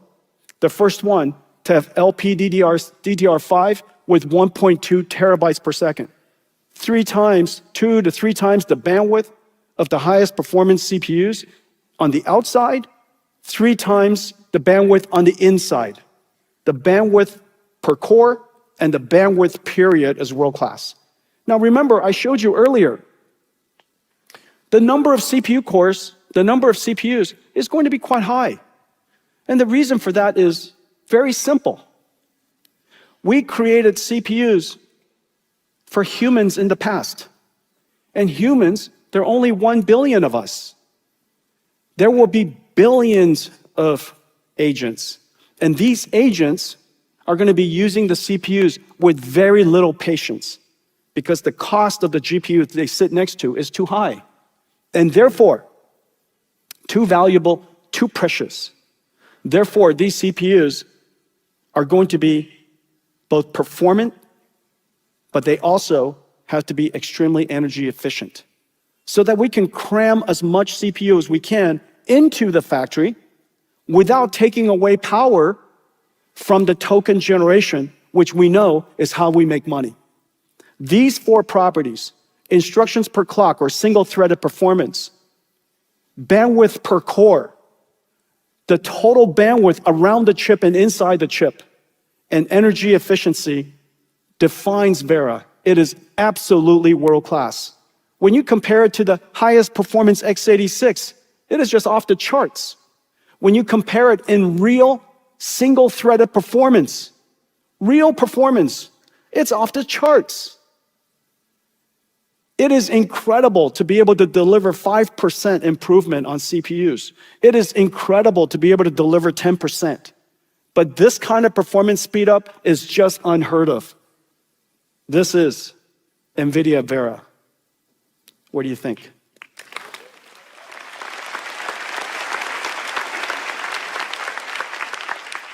the first one to have LPDDR5 with 1.2 terabytes per second. 2 to 3 times the bandwidth of the highest performance CPUs on the outside, 3 times the bandwidth on the inside. The bandwidth per core and the bandwidth period is world-class. Now remember, I showed you earlier, the number of CPU cores, the number of CPUs is going to be quite high. And the reason for that is very simple. We created CPUs for humans in the past. And humans, there are only 1 billion of us. There will be billions of agents. And these agents are going to be using the CPUs with very little patience because the cost of the GPU they sit next to is too high. And therefore, too valuable, too precious. Therefore, these CPUs are going to be both performant, but they also have to be extremely energy efficient so that we can cram as much CPU as we can into the factory without taking away power from the token generation, which we know is how we make money. These 4 properties, instructions per clock or single-threaded performance, bandwidth per core, the total bandwidth around the chip and inside the chip, and energy efficiency defines Vera. It is absolutely world-class. When you compare it to the highest performance x86, it is just off the charts. When you compare it in real single-threaded performance, real performance, it's off the charts. It is incredible to be able to deliver 5% improvement on CPUs. It is incredible to be able to deliver 10%. But this kind of performance speed up is just unheard of. This is NVIDIA Vera. What do you think?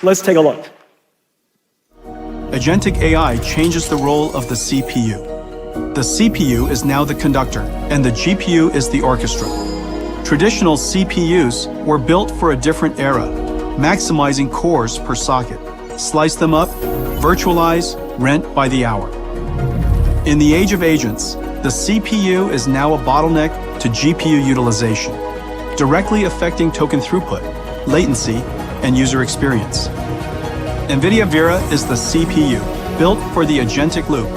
Let's take a look. Agentic AI changes the role of the CPU. The CPU is now the conductor, and the GPU is the orchestra. Traditional CPUs were built for a different era, maximizing cores per socket. Slice them up, virtualize, rent by the hour. In the age of agents, the CPU is now a bottleneck to GPU utilization, directly affecting token throughput, latency, and user experience. NVIDIA Vera is the CPU built for the agentic loop,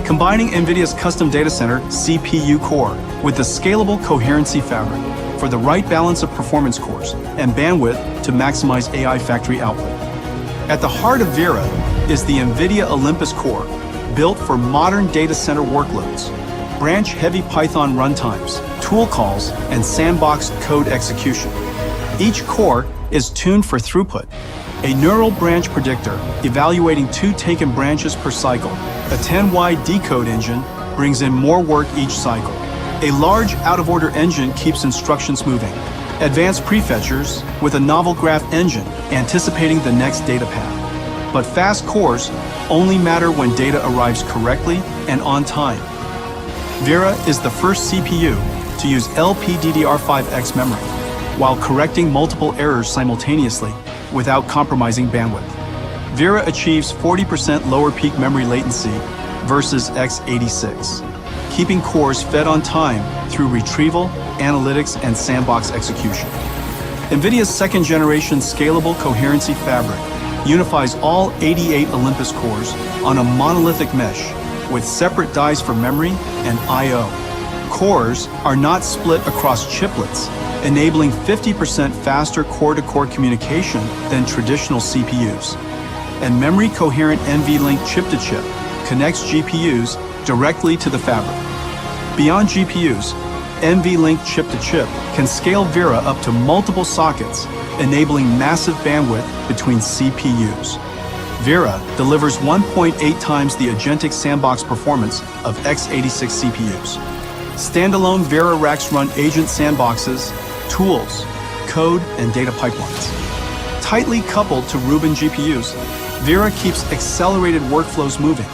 combining NVIDIA's custom data center CPU core with the scalable coherency fabric for the right balance of performance cores and bandwidth to maximize AI factory output. At the heart of Vera is the NVIDIA Olympus core, built for modern data center workloads, branch-heavy Python runtimes, tool calls, and sandboxed code execution. Each core is tuned for throughput, a neural branch predictor evaluating 2 taken branches per cycle. A 10-wide decode engine brings in more work each cycle. A large out-of-order engine keeps instructions moving. Advanced prefetchers with a novel graph engine anticipating the next data path. But fast cores only matter when data arrives correctly and on time. Vera is the first CPU to use LPDDR5X memory, while correcting multiple errors simultaneously without compromising bandwidth. Vera achieves 40% lower peak memory latency versus x86, keeping cores fed on time through retrieval, analytics, and sandbox execution. NVIDIA's second-generation scalable coherency fabric unifies all 88 Olympus cores on a monolithic mesh with separate dies for memory and I/O. Cores are not split across chiplets, enabling 50% faster core-to-core communication than traditional CPUs. And memory-coherent NVLink chip-to-chip connects GPUs directly to the fabric. Beyond GPUs, NVLink chip-to-chip can scale Vera up to multiple sockets, enabling massive bandwidth between CPUs. Vera delivers 1.8 times the agentic sandbox performance of x86 CPUs. Standalone Vera racks run agent sandboxes, tools, code, and data pipelines. Tightly coupled to Rubin GPUs, Vera keeps accelerated workflows moving.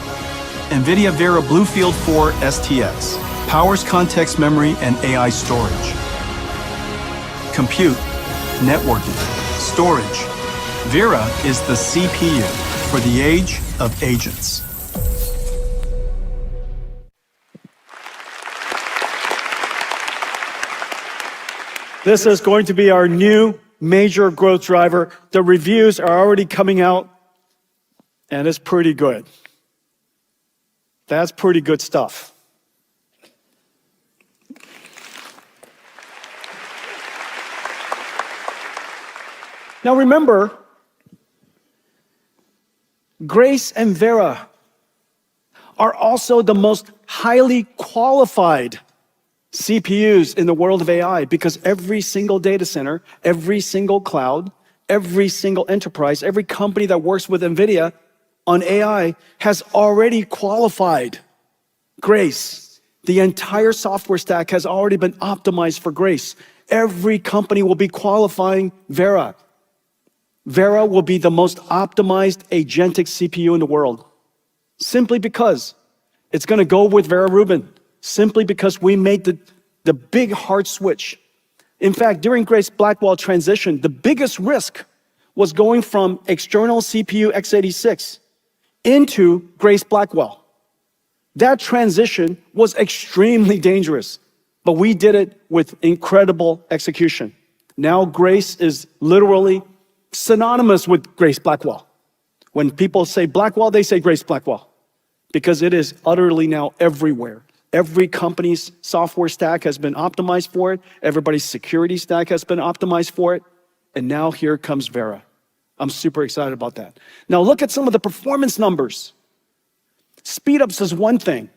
NVIDIA Vera Bluefield 4 STX powers context memory and AI storage. Compute, networking, storage. Vera is the CPU for the age of agents. This is going to be our new major growth driver. The reviews are already coming out, and it's pretty good. That's pretty good stuff. Now remember, Grace and Vera are also the most highly qualified CPUs in the world of AI, because every single data center, every single cloud, every single enterprise, every company that works with NVIDIA on AI has already qualified Grace. The entire software stack has already been optimized for Grace. Every company will be qualifying Vera. Vera will be the most optimized agentic CPU in the world, simply because it's going to go with Vera Rubin, simply because we made the big hard switch. In fact, during Grace Blackwell transition, the biggest risk was going from external CPU x86 into Grace Blackwell. That transition was extremely dangerous, but we did it with incredible execution. Now Grace is literally synonymous with Grace Blackwell. When people say Blackwell, they say Grace Blackwell, because it is utterly now everywhere. Every company's software stack has been optimized for it. Everybody's security stack has been optimized for it. And now here comes Vera. I'm super excited about that. Now look at some of the performance numbers. Speedups is one thing.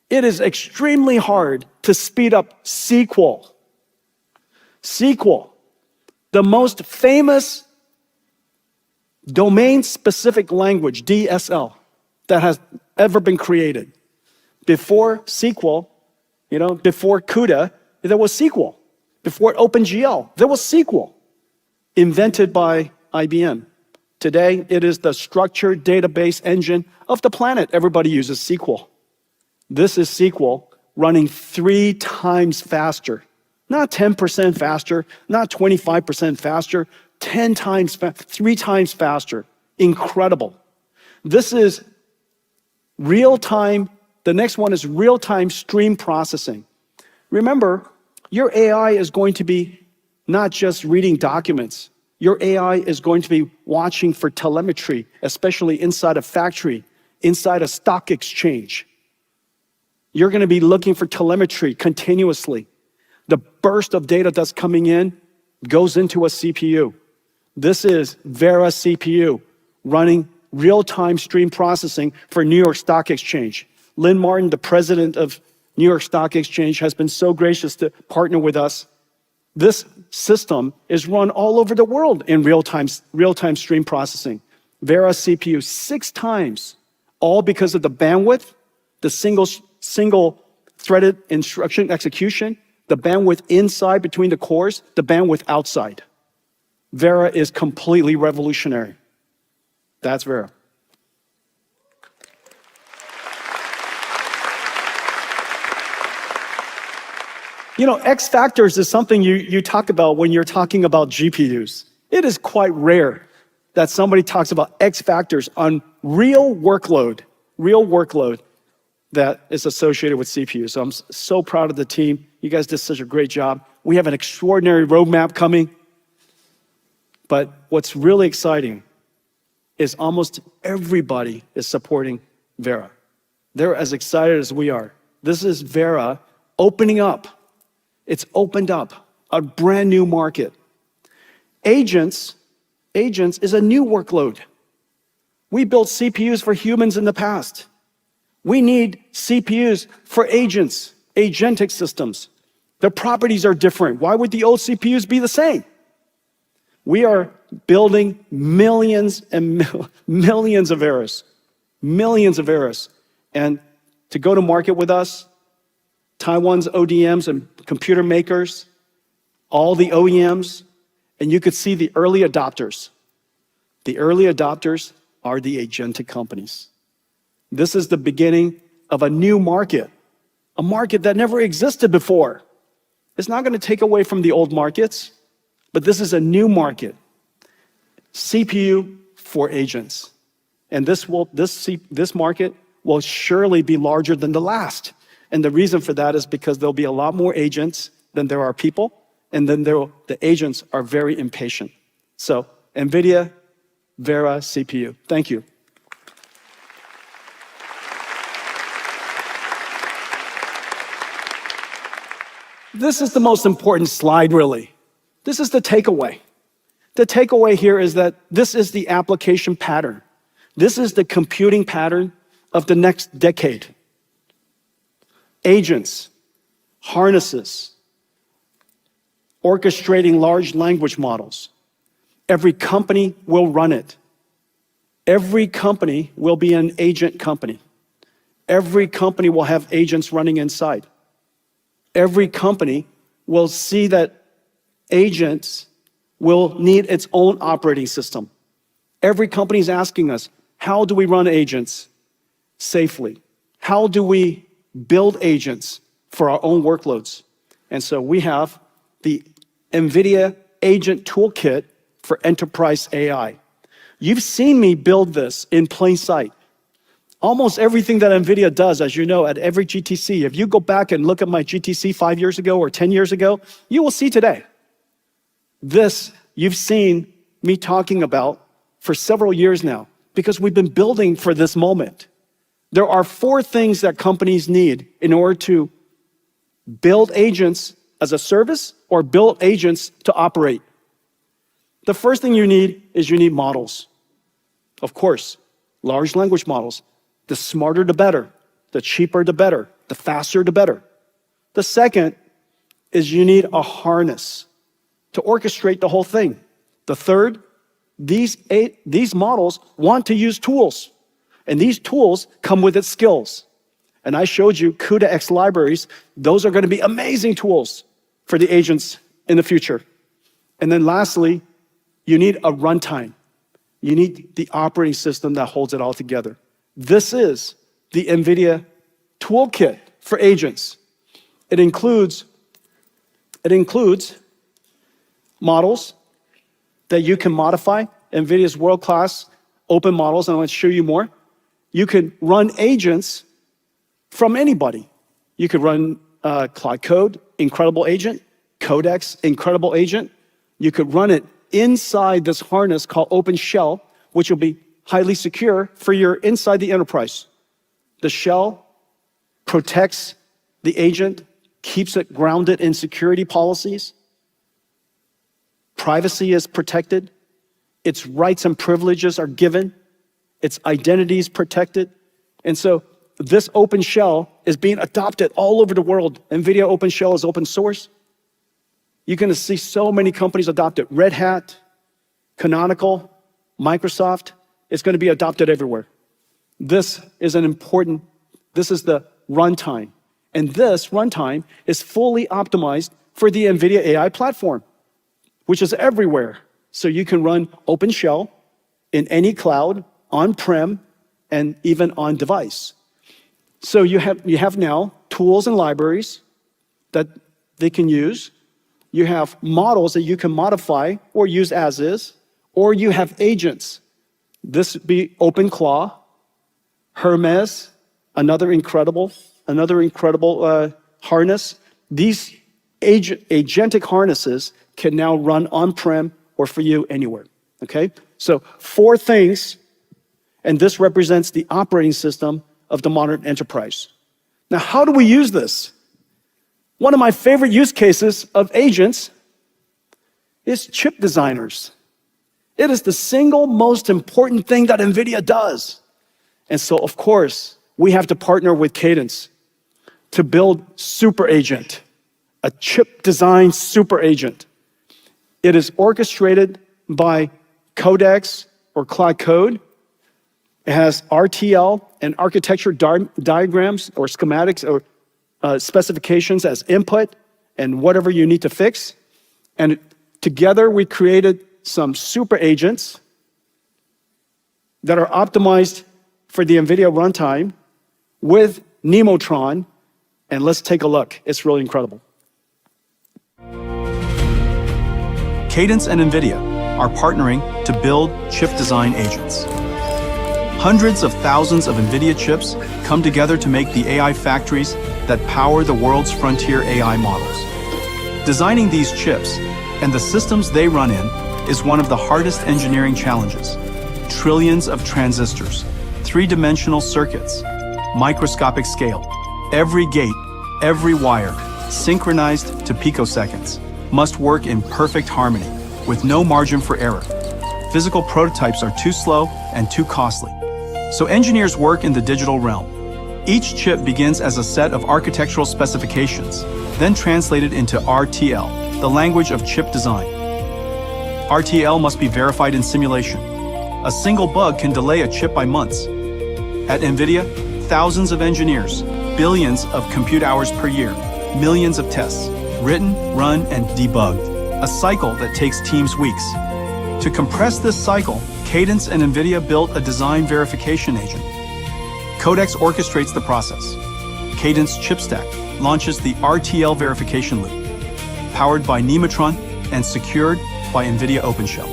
It is extremely hard to speed up SQL. SQL, the most famous domain-specific language, DSL, that has ever been created. Before SQL, before CUDA, there was SQL. Before OpenGL, there was SQL, invented by IBM. Today, it is the structured database engine of the planet. Everybody uses SQL. This is SQL running 3 times faster. Not 10% faster, not 25% faster, 10 times, 3 times faster. Incredible. This is real-time. The next one is real-time stream processing. Remember, your AI is going to be not just reading documents. Your AI is going to be watching for telemetry, especially inside a factory, inside a stock exchange. You're going to be looking for telemetry continuously. The burst of data that's coming in goes into a CPU. This is Vera CPU running real-time stream processing for New York Stock Exchange. Lynn Martin, the president of New York Stock Exchange, has been so gracious to partner with us. This system is run all over the world in real-time stream processing. Vera CPU 6 times, all because of the bandwidth, the single-threaded instruction execution, the bandwidth inside between the cores, the bandwidth outside. Vera is completely revolutionary. That's Vera. X factors is something you talk about when you're talking about GPUs. It is quite rare that somebody talks about X factors on real workload that is associated with CPUs. So I'm so proud of the team. You guys did such a great job. We have an extraordinary roadmap coming. But what's really exciting is almost everybody is supporting Vera. They're as excited as we are. This is Vera opening up. It's opened up a brand new market. Agents is a new workload. We built CPUs for humans in the past. We need CPUs for agents, agentic systems. The properties are different. Why would the old CPUs be the same? We are building millions and millions of Veras. And to go to market with us, Taiwan's ODMs and computer makers, all the OEMs, and you could see the early adopters. The early adopters are the agentic companies. This is the beginning of a new market, a market that never existed before. It's not going to take away from the old markets, but this is a new market. CPU for agents. And this market will surely be larger than the last. And the reason for that is because there'll be a lot more agents than there are people, and then the agents are very impatient. So, NVIDIA, Vera CPU. Thank you. This is the most important slide, really. This is the takeaway. The takeaway here is that this is the application pattern. This is the computing pattern of the next decade. Agents, harnesses, orchestrating large language models. Every company will run it. Every company will be an agent company. Every company will have agents running inside. Every company will see that agents will need its own operating system. Every company is asking us, how do we run agents safely? How do we build agents for our own workloads? And so we have the NVIDIA Agent Toolkit for Enterprise AI. You've seen me build this in plain sight. Almost everything that NVIDIA does, as you know, at every GTC, if you go back and look at my GTC 5 years ago or 10 years ago, you will see today. This you've seen me talking about for several years now, because we've been building for this moment. There are 4 things that companies need in order to build agents as a service or build agents to operate. The first thing you need is you need models. Of course, large language models. The smarter, the better. The cheaper, the better. The faster, the better. The second is you need a harness to orchestrate the whole thing. The third, these models want to use tools. And these tools come with its skills. And I showed you COMPUTEX libraries. Those are going to be amazing tools for the agents in the future. And then lastly, you need a runtime. You need the operating system that holds it all together. This is the NVIDIA toolkit for agents. It includes models that you can modify, NVIDIA's world-class open models, and I want to show you more. You can run agents from anybody. You could run Cloud Code, incredible agent, Codex, incredible agent. You could run it inside this harness called OpenShell, which will be highly secure for your inside the enterprise. The shell protects the agent, keeps it grounded in security policies. Privacy is protected. Its rights and privileges are given. Its identity is protected. And so this OpenShell is being adopted all over the world. NVIDIA OpenShell is open source. You're going to see so many companies adopt it. Red Hat, Canonical, Microsoft. It's going to be adopted everywhere. This is the runtime. And this runtime is fully optimized for the NVIDIA AI platform, which is everywhere. So you can run OpenShell in any cloud, on-prem, and even on device. So you have now tools and libraries that they can use. You have models that you can modify or use as is, or you have agents. This would be OpenClaw, Hermes, another incredible harness. These agentic harnesses can now run on-prem or for you anywhere, okay? So 4 things, and this represents the operating system of the modern enterprise. Now, how do we use this? One of my favorite use cases of agents is chip designers. It is the single most important thing that NVIDIA does. And so, of course, we have to partner with Cadence to build Super Agent, a chip design super agent. It is orchestrated by Codex or Cloud Code. It has RTL and architecture diagrams or schematics or specifications as input and whatever you need to fix. And together we created some super agents that are optimized for the NVIDIA runtime with Nemotron. And let's take a look. It's really incredible. Cadence and NVIDIA are partnering to build chip design agents. Hundreds of thousands of NVIDIA chips come together to make the AI factories that power the world's frontier AI models. Designing these chips and the systems they run in is one of the hardest engineering challenges. Trillions of transistors, 3-dimensional circuits, microscopic scale. Every gate, every wire, synchronized to picoseconds, must work in perfect harmony, with no margin for error. Physical prototypes are too slow and too costly. So engineers work in the digital realm. Each chip begins as a set of architectural specifications, then translated into RTL, the language of chip design. RTL must be verified in simulation. A single bug can delay a chip by months. At NVIDIA, thousands of engineers, billions of compute hours per year, millions of tests, written, run, and debugged. A cycle that takes teams weeks. To compress this cycle, Cadence and NVIDIA built a design verification agent. Codex orchestrates the process. Cadence ChipStack launches the RTL verification loop, powered by Nemotron and secured by NVIDIA OpenShell.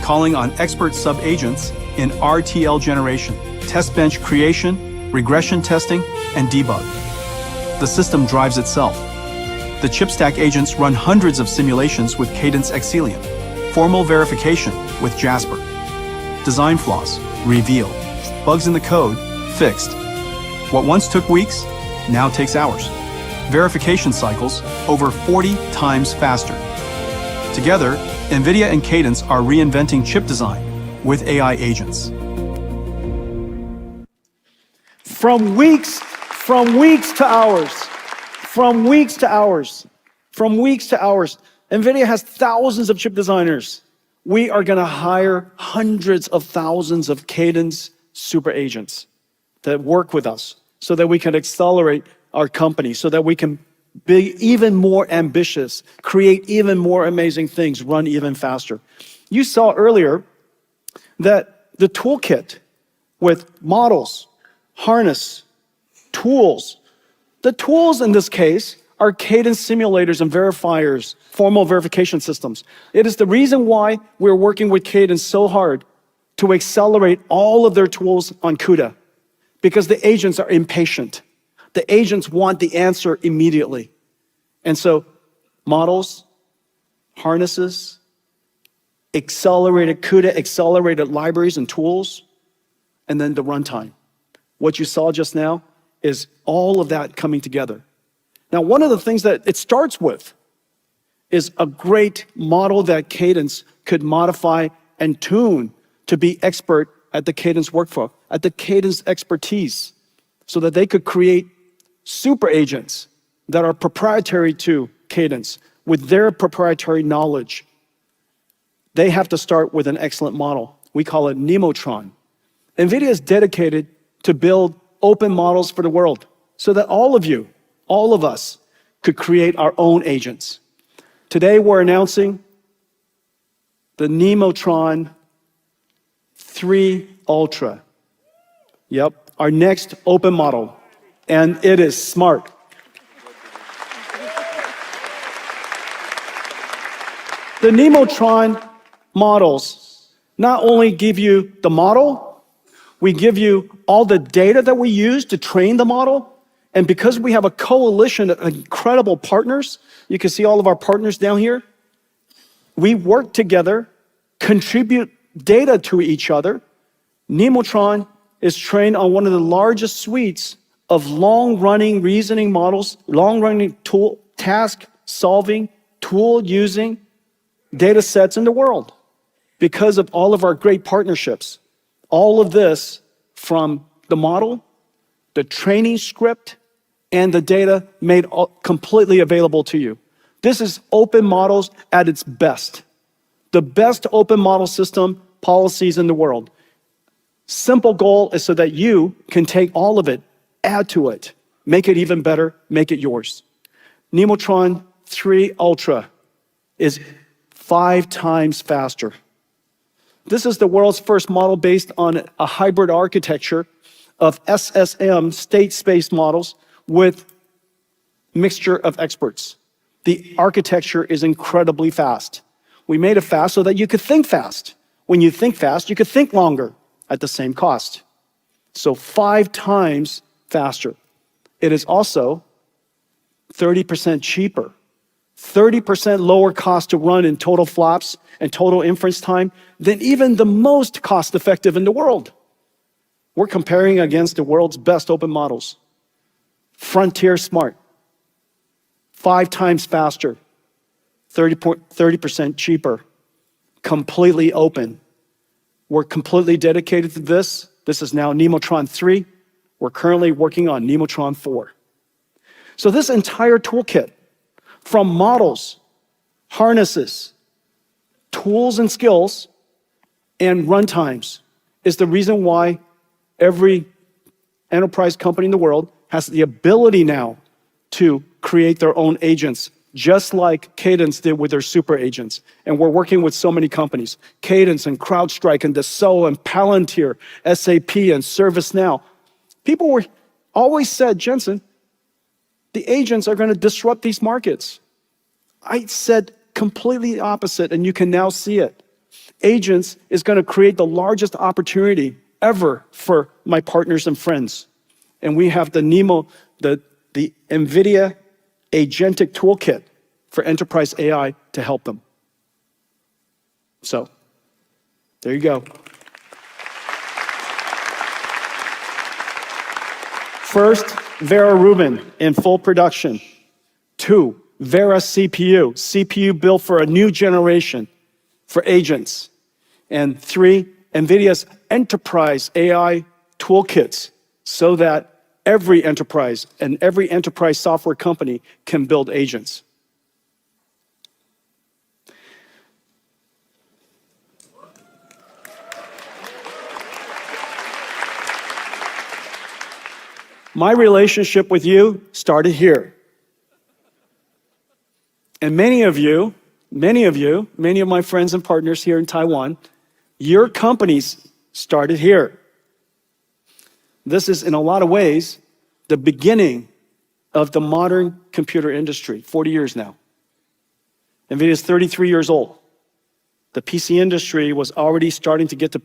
Calling on expert sub-agents in RTL generation, test bench creation, regression testing, and debug. The system drives itself. The ChipStack agents run hundreds of simulations with Cadence Xcelium, formal verification with Jasper. Design flaws revealed, bugs in the code fixed. What once took weeks now takes hours. Verification cycles over 40 times faster. Together, NVIDIA and Cadence are reinventing chip design with AI agents. From weeks to hours. NVIDIA has thousands of chip designers. We are going to hire hundreds of thousands of Cadence super agents that work with us so that we can accelerate our company, so that we can be even more ambitious, create even more amazing things, run even faster. You saw earlier that the toolkit with models, harness, tools. The tools in this case are cadence simulators and verifiers, formal verification systems. It is the reason why we're working with Cadence so hard to accelerate all of their tools on CUDA, because the agents are impatient. The agents want the answer immediately. And so models, harnesses, accelerated CUDA, accelerated libraries and tools, and then the runtime. What you saw just now is all of that coming together. Now, one of the things that it starts with is a great model that Cadence could modify and tune to be expert at the Cadence workflow, at the Cadence expertise, so that they could create super agents that are proprietary to Cadence with their proprietary knowledge. They have to start with an excellent model. We call it Nemotron. NVIDIA is dedicated to build open models for the world so that all of you, all of us, could create our own agents. Today, we're announcing the Nemotron 3 Ultra. Yep, our next open model. And it is smart. The Nemotron models not only give you the model, we give you all the data that we use to train the model. And because we have a coalition of incredible partners, you can see all of our partners down here, we work together, contribute data to each other. Nemotron is trained on one of the largest suites of long-running reasoning models, long-running tool, task-solving, tool-using data sets in the world because of all of our great partnerships. All of this from the model, the training script, and the data made completely available to you. This is open models at its best. The best open model system policies in the world. Simple goal is so that you can take all of it, add to it, make it even better, make it yours. Nemotron 3 Ultra is 5 times faster. This is the world's first model based on a hybrid architecture of SSM, state space models, with mixture of experts. The architecture is incredibly fast. We made it fast so that you could think fast. When you think fast, you could think longer at the same cost. So 5 times faster. It is also 30% cheaper, 30% lower cost to run in total flops and total inference time than even the most cost-effective in the world. We're comparing against the world's best open models. Frontier Smart, 5 times faster, 30% cheaper, completely open. We're completely dedicated to this. This is now Nemotron 3. We're currently working on Nemotron 4. So this entire toolkit, from models, harnesses, tools and skills, and runtimes, is the reason why every enterprise company in the world has the ability now to create their own agents, just like Cadence did with their super agents. And we're working with so many companies, Cadence and CrowdStrike and Dassault and Palantir, SAP and ServiceNow. People were always said, Jensen, the agents are going to disrupt these markets. I said completely opposite, and you can now see it. Agents is going to create the largest opportunity ever for my partners and friends. And we have the NVIDIA Agentic Toolkit for enterprise AI to help them. So, there you go. First, Vera Rubin in full production. 2, Vera CPU built for a new generation for agents. And 3, NVIDIA's enterprise AI toolkits so that every enterprise and every enterprise software company can build agents. My relationship with you started here. And many of my friends and partners here in Taiwan, your companies started here. This is, in a lot of ways, the beginning of the modern computer industry, 40 years now. NVIDIA is 33 years old. The PC industry was already starting to get to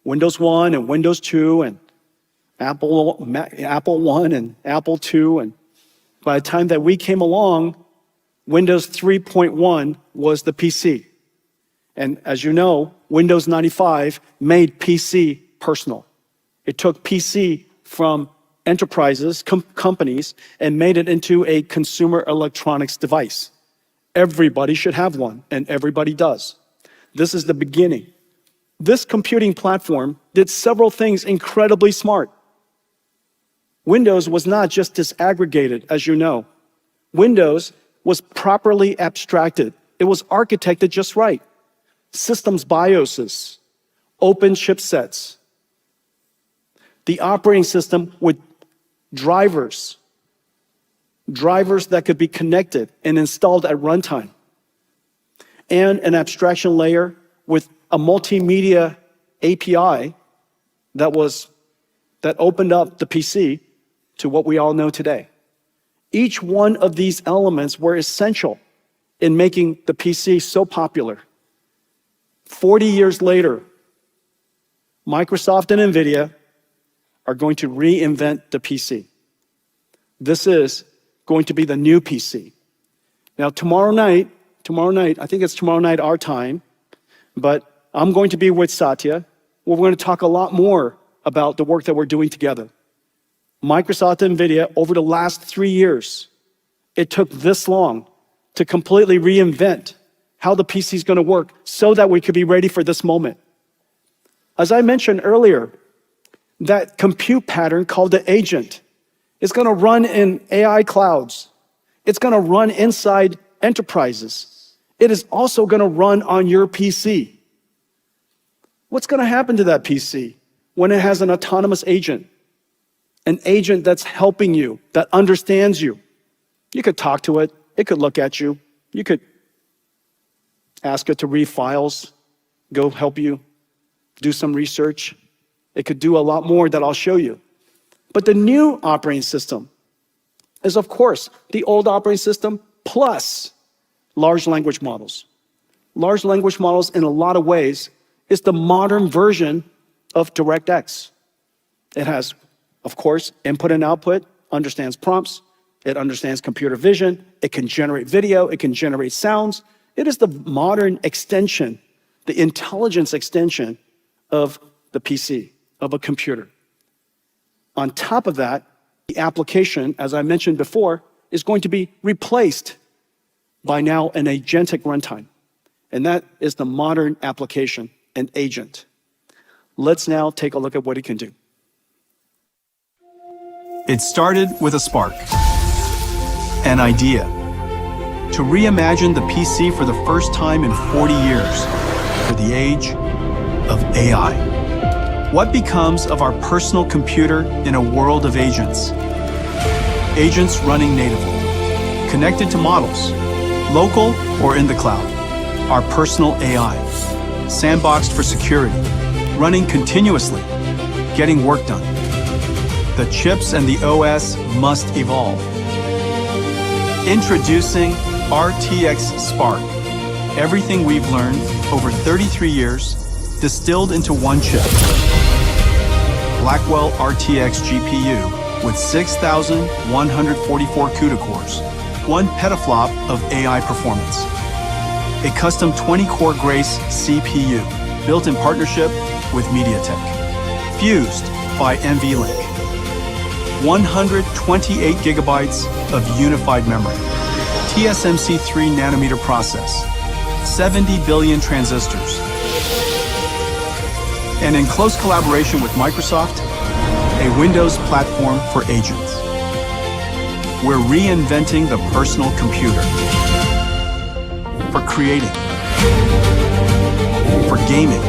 Windows 1 and Windows 2 and Apple 1 and Apple 2. And by the time that we came along, Windows 3.1 was the PC. And as you know, Windows 95 made PC personal. It took PC from enterprises, companies, and made it into a consumer electronics device. Everybody should have one, and everybody does. This is the beginning. This computing platform did several things incredibly smart. Windows was not just disaggregated, as you know. Windows was properly abstracted. It was architected just right. Systems BIOSes, open chipsets, the operating system with drivers that could be connected and installed at runtime, and an abstraction layer with a multimedia API that opened up the PC to what we all know today. Each one of these elements were essential in making the PC so popular. 40 years later, Microsoft and NVIDIA are going to reinvent the PC. This is going to be the new PC. Now, tomorrow night, I think it's tomorrow night our time, but I'm going to be with Satya, where we're going to talk a lot more about the work that we're doing together. Microsoft and NVIDIA, over the last 3 years, it took this long to completely reinvent how the PC is going to work so that we could be ready for this moment. As I mentioned earlier, that compute pattern called the agent is going to run in AI clouds. It's going to run inside enterprises. It is also going to run on your PC. What's going to happen to that PC when it has an autonomous agent? An agent that's helping you, that understands you. You could talk to it. It could look at you. You could ask it to read files, go help you do some research. It could do a lot more that I'll show you. But the new operating system is, of course, the old operating system plus large language models. Large language models, in a lot of ways, is the modern version of DirectX. It has, of course, input and output, understands prompts, it understands computer vision, it can generate video, it can generate sounds. It is the modern extension, the intelligence extension of the PC, of a computer. On top of that, the application, as I mentioned before, is going to be replaced by now an agentic runtime. And that is the modern application, an agent. Let's now take a look at what it can do. It started with a spark, an idea, to reimagine the PC for the first time in 40 years for the age of AI. What becomes of our personal computer in a world of agents? Agents running natively, connected to models, local or in the cloud. Our personal AI, sandboxed for security, running continuously, getting work done. The chips and the OS must evolve. Introducing RTX Spark. Everything we've learned over 33 years distilled into one chip. Blackwell RTX GPU with 6,144 CUDA cores, 1 petaflop of AI performance. A custom 20-core Grace CPU built in partnership with MediaTek. Fused by NVLink. 128 gigabytes of unified memory. TSMC 3 nanometer process. 70 billion transistors. And in close collaboration with Microsoft, a Windows platform for agents. We're reinventing the personal computer. For creating. For gaming.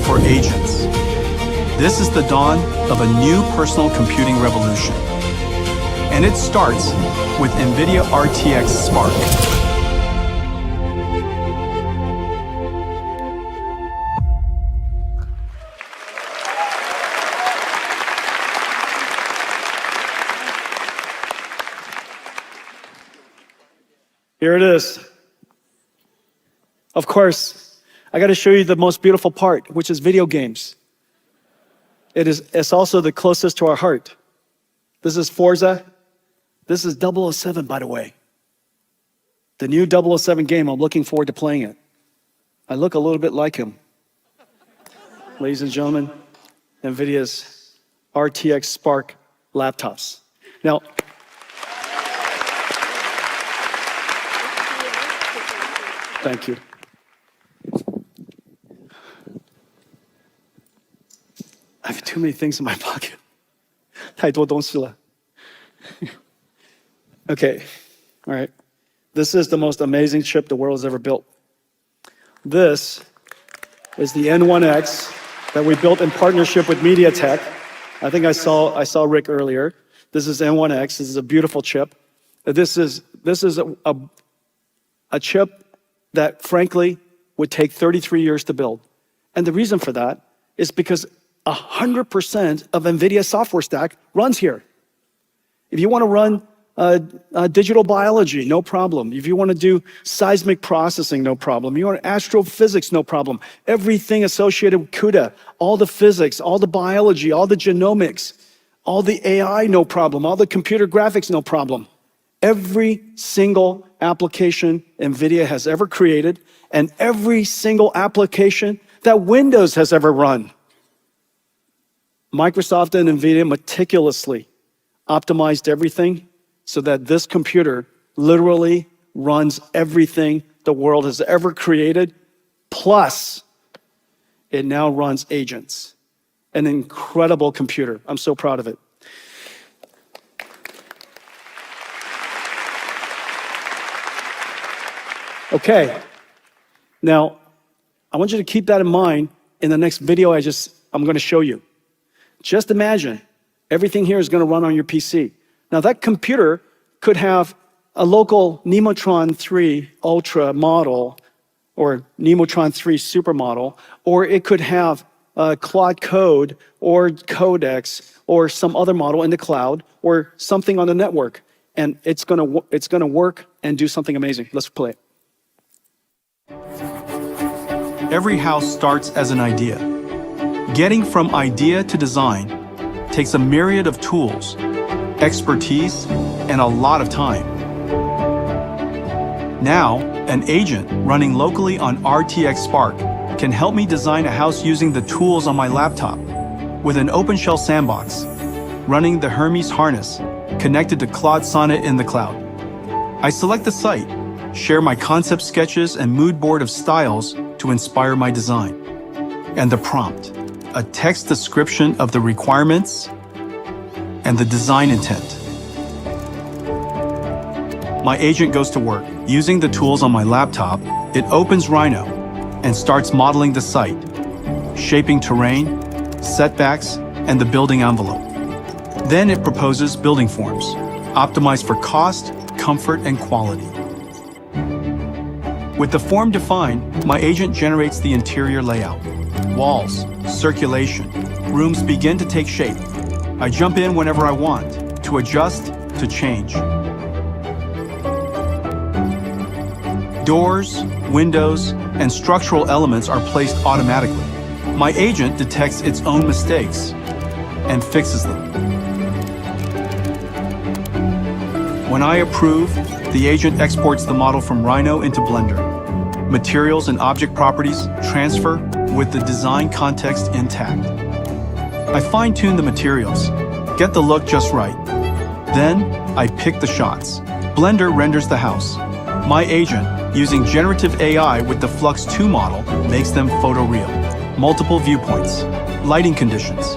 For agents. This is the dawn of a new personal computing revolution. And it starts with NVIDIA RTX Spark. Here it is. Of course, I got to show you the most beautiful part, which is video games. It's also the closest to our heart. This is Forza. This is 007, by the way. The new 007 game, I'm looking forward to playing it. I look a little bit like him. Ladies and gentlemen, NVIDIA's RTX Spark laptops. Now, thank you. I have too many things in my pocket. 太多东西了. Okay, all right. This is the most amazing chip the world has ever built. This is the N1X that we built in partnership with MediaTek. I think I saw Rick earlier. This is N1X. This is a beautiful chip. This is a chip that, frankly, would take 33 years to build. And the reason for that is because 100% of NVIDIA software stack runs here. If you want to run digital biology, no problem. If you want to do seismic processing, no problem. You want astrophysics, no problem. Everything associated with CUDA, all the physics, all the biology, all the genomics, all the AI, no problem. All the computer graphics, no problem. Every single application NVIDIA has ever created and every single application that Windows has ever run. Microsoft and NVIDIA meticulously optimized everything so that this computer literally runs everything the world has ever created, plus it now runs agents. An incredible computer. I'm so proud of it. Okay, now I want you to keep that in mind in the next video I'm going to show you. Just imagine everything here is going to run on your PC. Now that computer could have a local Nemotron 3 Ultra model or Nemotron 3 Super model, or it could have Claude Code or Codex or some other model in the cloud or something on the network, and it's going to work and do something amazing. Let's play it. Every house starts as an idea. Getting from idea to design takes a myriad of tools, expertise, and a lot of time. Now, an agent running locally on RTX Spark can help me design a house using the tools on my laptop with an OpenShell sandbox, running the Hermes harness connected to Claude Sonnet in the cloud. I select the site, share my concept sketches and mood board of styles to inspire my design, and the prompt, a text description of the requirements and the design intent. My agent goes to work. Using the tools on my laptop, it opens Rhino and starts modeling the site, shaping terrain, setbacks, and the building envelope. Then it proposes building forms, optimized for cost, comfort, and quality. With the form defined, my agent generates the interior layout. Walls, circulation, rooms begin to take shape. I jump in whenever I want, to adjust, to change. Doors, windows, and structural elements are placed automatically. My agent detects its own mistakes and fixes them. When I approve, the agent exports the model from Rhino into Blender. Materials and object properties transfer with the design context intact. I fine-tune the materials, get the look just right. Then, I pick the shots. Blender renders the house. My agent, using generative AI with the Flux 2 model, makes them photoreal. Multiple viewpoints, lighting conditions.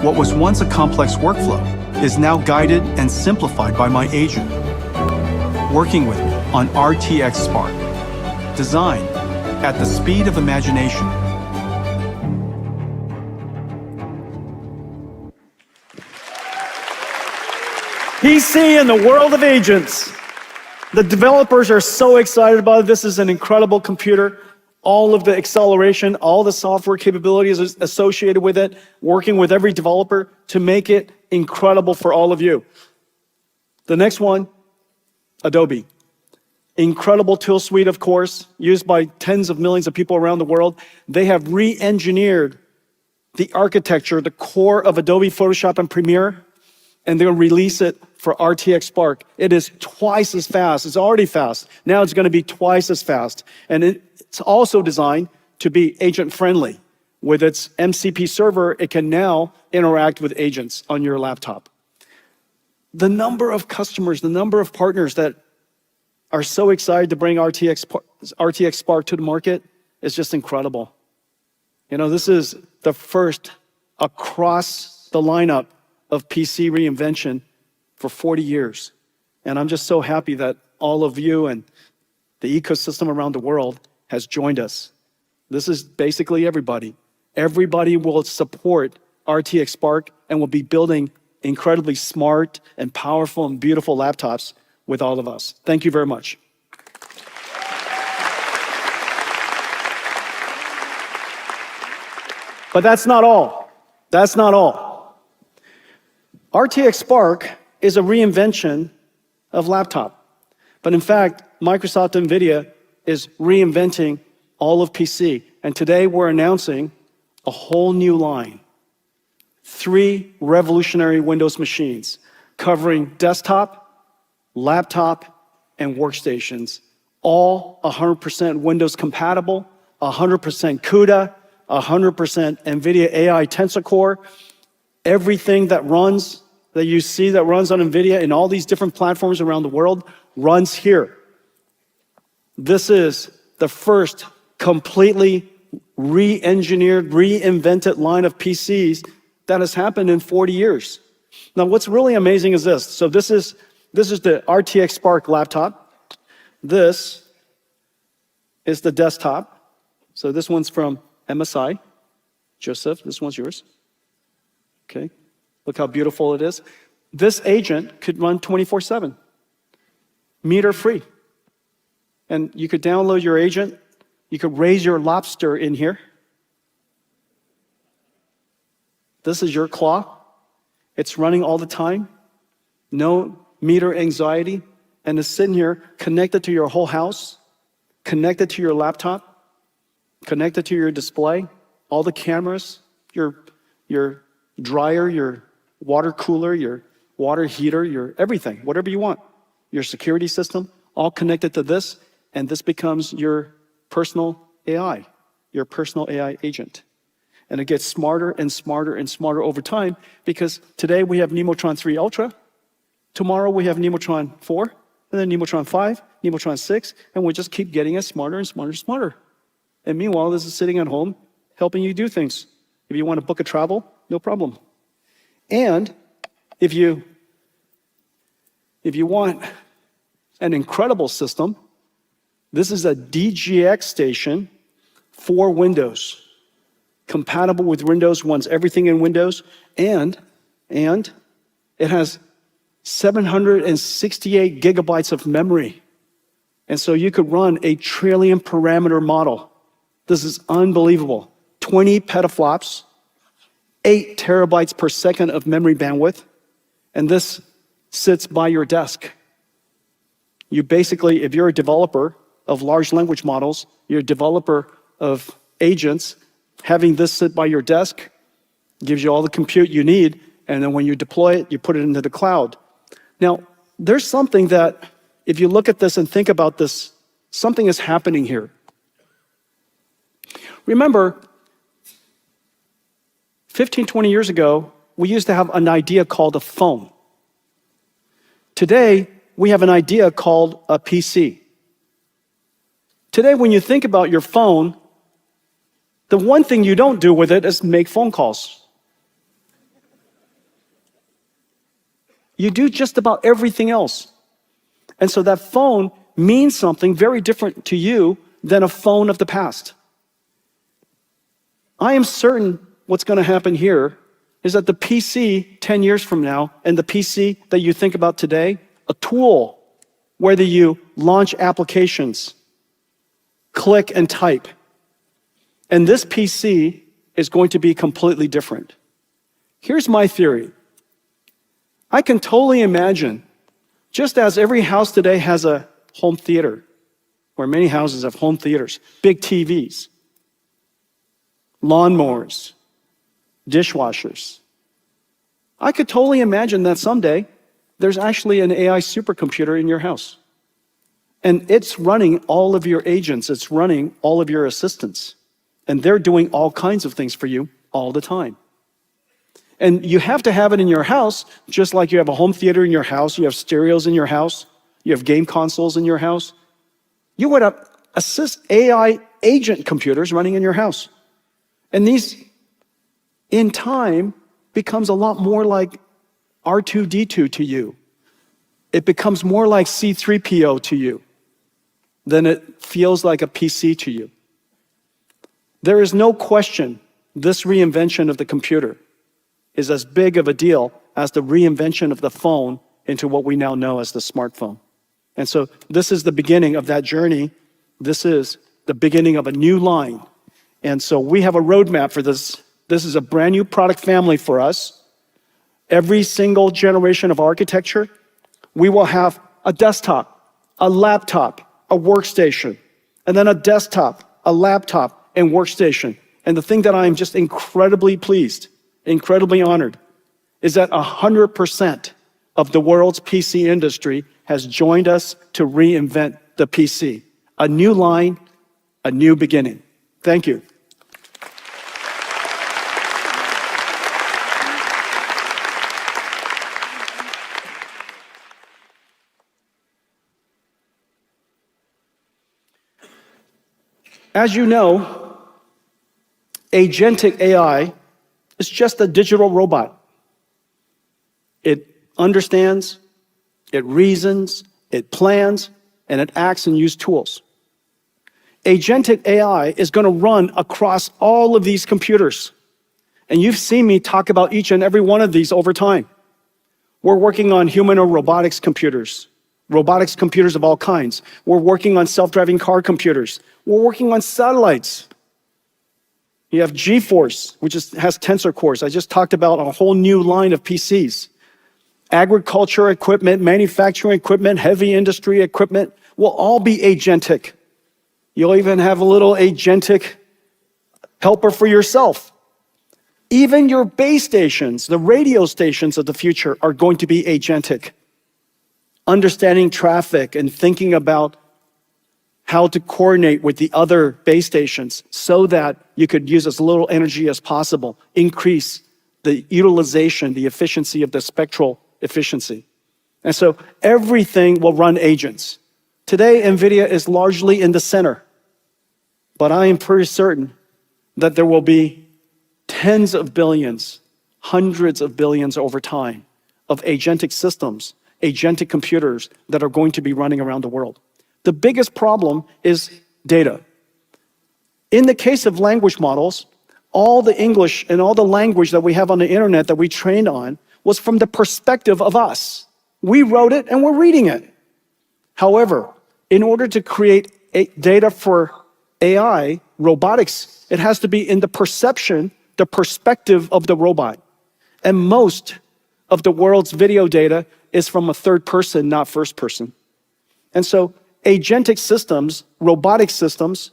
What was once a complex workflow is now guided and simplified by my agent. Working with me on RTX Spark. Design at the speed of imagination. PC in the world of agents. The developers are so excited about it. This is an incredible computer. All of the acceleration, all the software capabilities associated with it, working with every developer to make it incredible for all of you. The next one, Adobe. Incredible tool suite, of course, used by tens of millions of people around the world. They have re-engineered the architecture, the core of Adobe Photoshop and Premiere, and they'll release it for RTX Spark. It is twice as fast. It's already fast. Now it's going to be twice as fast. And it's also designed to be agent-friendly. With its MCP server, it can now interact with agents on your laptop. The number of customers, the number of partners that are so excited to bring RTX Spark to the market is just incredible. You know, this is the first across the lineup of PC reinvention for 40 years. And I'm just so happy that all of you and the ecosystem around the world has joined us. This is basically everybody. Everybody will support RTX Spark and will be building incredibly smart and powerful and beautiful laptops with all of us. Thank you very much. But that's not all. That's not all. RTX Spark is a reinvention of laptop. But in fact, Microsoft and NVIDIA is reinventing all of PC. And today we're announcing a whole new line. 3 revolutionary Windows machines covering desktop, laptop, and workstations. All 100% Windows compatible, 100% CUDA, 100% NVIDIA AI Tensor Core. Everything that runs, that you see that runs on NVIDIA in all these different platforms around the world runs here. This is the first completely re-engineered, reinvented line of PCs that has happened in 40 years. Now, what's really amazing is this. So this is the RTX Spark laptop. This is the desktop. So this one's from MSI. Joseph, this one's yours. Okay, look how beautiful it is. This agent could run 24/7, meter free. And you could download your agent. You could raise your lobster in here. This is your claw. It's running all the time. No meter anxiety. And it's sitting here connected to your whole house, connected to your laptop, connected to your display, all the cameras, your dryer, your water cooler, your water heater, your everything, whatever you want. Your security system, all connected to this, and this becomes your personal AI, your personal AI agent. And it gets smarter and smarter and smarter over time, because today we have Nemotron 3 Ultra, tomorrow we have Nemotron 4, and then Nemotron 5, Nemotron 6, and we just keep getting it smarter and smarter and smarter. And meanwhile, this is sitting at home helping you do things. If you want to book a travel, no problem. And if you want an incredible system, this is a DGX station for Windows, compatible with Windows, runs everything in Windows, and it has 768 gigabytes of memory. And so you could run a trillion parameter model. This is unbelievable. 20 petaflops, 8 terabytes per second of memory bandwidth, and this sits by your desk. You basically, if you're a developer of large language models, you're a developer of agents, having this sit by your desk gives you all the compute you need, and then when you deploy it, you put it into the cloud. Now, there's something that, if you look at this and think about this, something is happening here. Remember, 15, 20 years ago, we used to have an idea called a phone. Today, we have an idea called a PC. Today, when you think about your phone, the one thing you don't do with it is make phone calls. You do just about everything else. And so that phone means something very different to you than a phone of the past. I am certain what's going to happen here is that the PC 10 years from now and the PC that you think about today, a tool, whether you launch applications, click and type, and this PC is going to be completely different. Here's my theory. I can totally imagine, just as every house today has a home theater, or many houses have home theaters, big TVs, lawnmowers, dishwashers. I could totally imagine that someday there's actually an AI supercomputer in your house. And it's running all of your agents, it's running all of your assistants. And they're doing all kinds of things for you all the time. And you have to have it in your house, just like you have a home theater in your house, you have stereos in your house, you have game consoles in your house. You would have AI agent computers running in your house. And these, in time, becomes a lot more like R2-D2 to you. It becomes more like C3PO to you than it feels like a PC to you. There is no question this reinvention of the computer is as big of a deal as the reinvention of the phone into what we now know as the smartphone. And so this is the beginning of that journey. This is the beginning of a new line. And so we have a roadmap for this. This is a brand new product family for us. Every single generation of architecture, we will have a desktop, a laptop, a workstation, and then a desktop, a laptop, and workstation. And the thing that I am just incredibly pleased, incredibly honored, is that 100% of the world's PC industry has joined us to reinvent the PC. A new line, a new beginning. Thank you. As you know, agentic AI is just a digital robot. It understands, it reasons, it plans, and it acts and uses tools. Agentic AI is going to run across all of these computers. And you've seen me talk about each and every one of these over time. We're working on humanoid robotics computers of all kinds. We're working on self-driving car computers. We're working on satellites. You have GeForce, which has tensor cores. I just talked about a whole new line of PCs. Agriculture equipment, manufacturing equipment, heavy industry equipment will all be agentic. You'll even have a little agentic helper for yourself. Even your base stations, the radio stations of the future, are going to be agentic. Understanding traffic and thinking about how to coordinate with the other base stations so that you could use as little energy as possible, increase the utilization, the efficiency of the spectral efficiency. And so everything will run agents. Today, NVIDIA is largely in the center, but I am pretty certain that there will be tens of billions, hundreds of billions over time of agentic systems, agentic computers that are going to be running around the world. The biggest problem is data. In the case of language models, all the English and all the language that we have on the internet that we trained on was from the perspective of us. We wrote it and we're reading it. However, in order to create data for AI, robotics, it has to be in the perception, the perspective of the robot. And most of the world's video data is from a third person, not first person. And so agentic systems, robotic systems,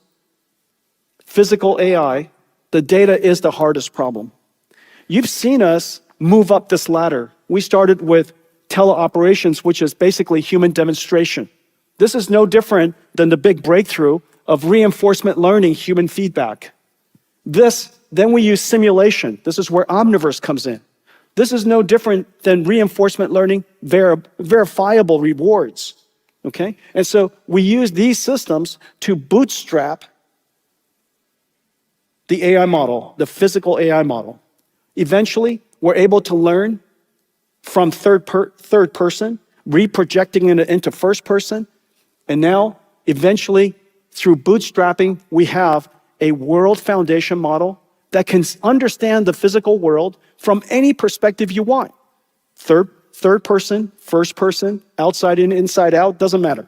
physical AI, the data is the hardest problem. You've seen us move up this ladder. We started with teleoperations, which is basically human demonstration. This is no different than the big breakthrough of reinforcement learning, human feedback. Then we use simulation. This is where Omniverse comes in. This is no different than reinforcement learning, verifiable rewards. Okay? And so we use these systems to bootstrap the AI model, the physical AI model. Eventually, we're able to learn from third person, reprojecting it into first person, and now, eventually, through bootstrapping, we have a world foundation model that can understand the physical world from any perspective you want. Third person, first person, outside in, inside out, doesn't matter.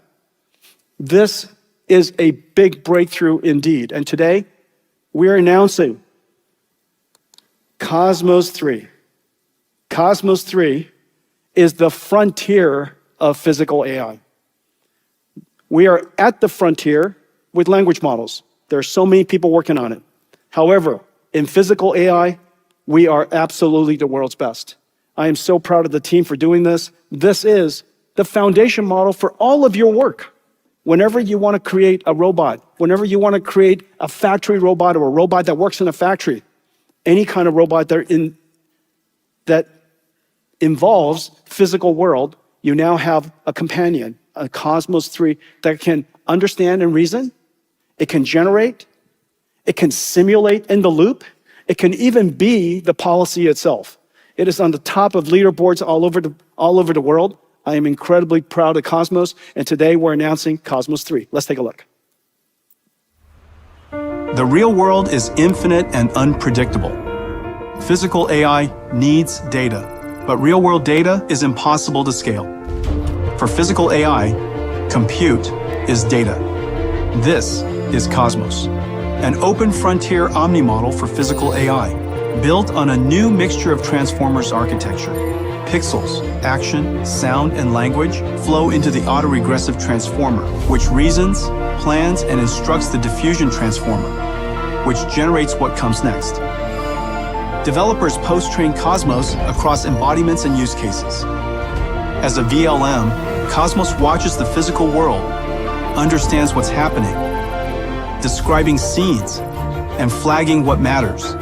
This is a big breakthrough indeed. And today, we're announcing Cosmos 3. Cosmos 3 is the frontier of physical AI. We are at the frontier with language models. There are so many people working on it. However, in physical AI, we are absolutely the world's best. I am so proud of the team for doing this. This is the foundation model for all of your work. Whenever you want to create a robot, whenever you want to create a factory robot or a robot that works in a factory, any kind of robot that involves physical world, you now have a companion, a Cosmos 3, that can understand and reason. It can generate. It can simulate in the loop. It can even be the policy itself. It is on the top of leaderboards all over the world. I am incredibly proud of Cosmos, and today we're announcing Cosmos 3. Let's take a look. The real world is infinite and unpredictable. Physical AI needs data, but real-world data is impossible to scale. For physical AI, compute is data. This is Cosmos, an open frontier omni-model for physical AI, built on a new mixture of transformers architecture. Pixels, action, sound, and language flow into the autoregressive transformer, which reasons, plans, and instructs the diffusion transformer, which generates what comes next. Developers post-train Cosmos across embodiments and use cases. As a VLM, Cosmos watches the physical world, understands what's happening, describing scenes, and flagging what matters.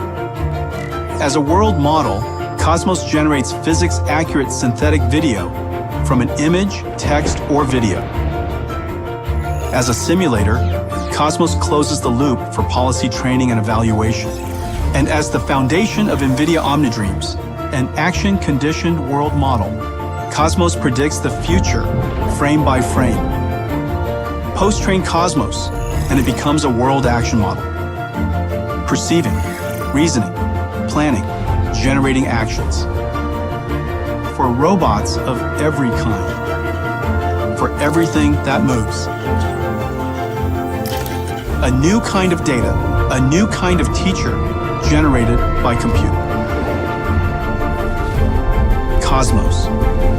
As a world model, Cosmos generates physics-accurate synthetic video from an image, text, or video. As a simulator, Cosmos closes the loop for policy training and evaluation. And as the foundation of NVIDIA OmniDreams, an action-conditioned world model, Cosmos predicts the future, frame by frame. Post-train Cosmos, and it becomes a world action model. Perceiving, reasoning, planning, generating actions. For robots of every kind. For everything that moves. A new kind of data, a new kind of teacher, generated by compute. Cosmos,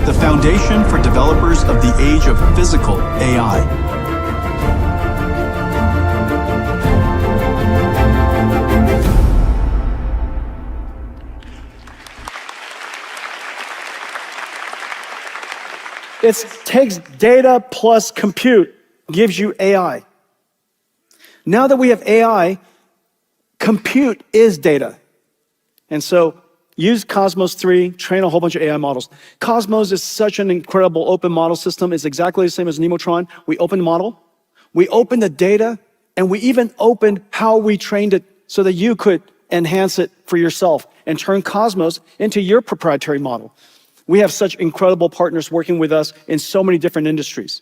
the foundation for developers of the age of physical AI. It takes data plus compute, gives you AI. Now that we have AI, compute is data. And so use Cosmos 3, train a whole bunch of AI models. Cosmos is such an incredible open model system. It's exactly the same as Nemotron. We open the model, we open the data, and we even opened how we trained it so that you could enhance it for yourself and turn Cosmos into your proprietary model. We have such incredible partners working with us in so many different industries.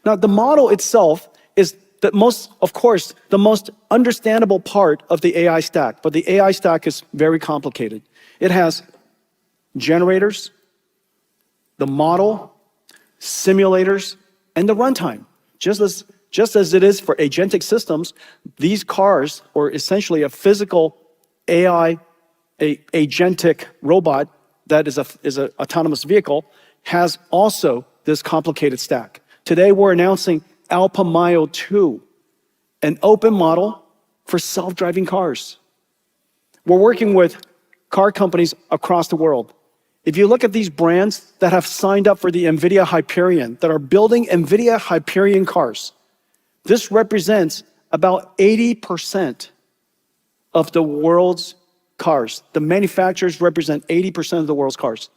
Now, the model itself is the most understandable part of the AI stack, but the AI stack is very complicated. It has generators, the model, simulators, and the runtime. Just as it is for agentic systems, these cars, or essentially a physical AI, agentic robot that is an autonomous vehicle, has also this complicated stack. Today, we're announcing Alpamayo 2, an open model for self-driving cars. We're working with car companies across the world. If you look at these brands that have signed up for the NVIDIA Hyperion, that are building NVIDIA Hyperion cars, this represents about 80% of the world's cars. The manufacturers represent 80% of the world's cars.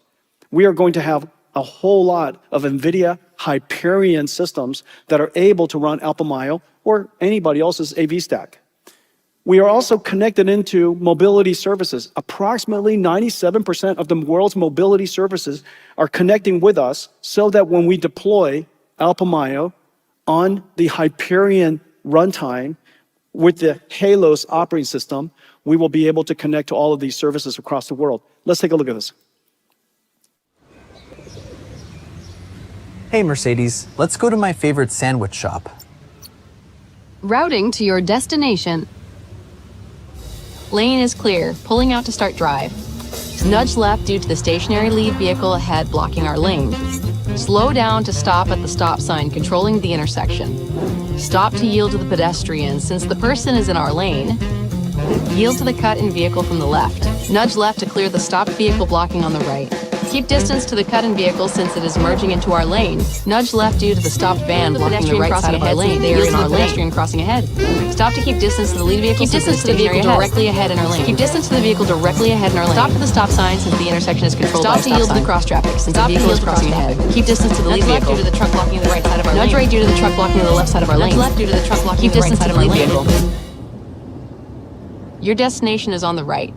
We are going to have a whole lot of NVIDIA Hyperion systems that are able to run Alpamayo or anybody else's AV stack. We are also connected into mobility services. Approximately 97% of the world's mobility services are connecting with us so that when we deploy Alpamayo on the Hyperion runtime, with the Halos operating system, we will be able to connect to all of these services across the world. Let's take a look at this. Hey Mercedes, let's go to my favorite sandwich shop. Routing to your destination. Lane is clear, pulling out to start drive. Nudge left due to the stationary lead vehicle ahead blocking our lane. Slow down to stop at the stop sign controlling the intersection. Stop to yield to the pedestrian since the person is in our lane. Yield to the cut-in vehicle from the left. Nudge left to clear the stopped vehicle blocking on the right. Keep distance to the cut-in vehicle since it is merging into our lane. Nudge left due to the stopped van blocking the right side of our lane. They are in our pedestrian crossing ahead. Stop to keep distance to the lead vehicle. Keep distance to the vehicle directly ahead in our lane. Keep distance to the vehicle directly ahead in our lane. Stop to the stop sign since the intersection is controlled by a stop sign. Stop to yield to the cross traffic since the vehicle is crossing ahead. Keep distance to the lead vehicle. Nudge left due to the truck blocking the right side of our lane. Nudge right due to the truck blocking the left side of our lane. Nudge left due to the truck blocking the right side of our lane. Your destination is on the right.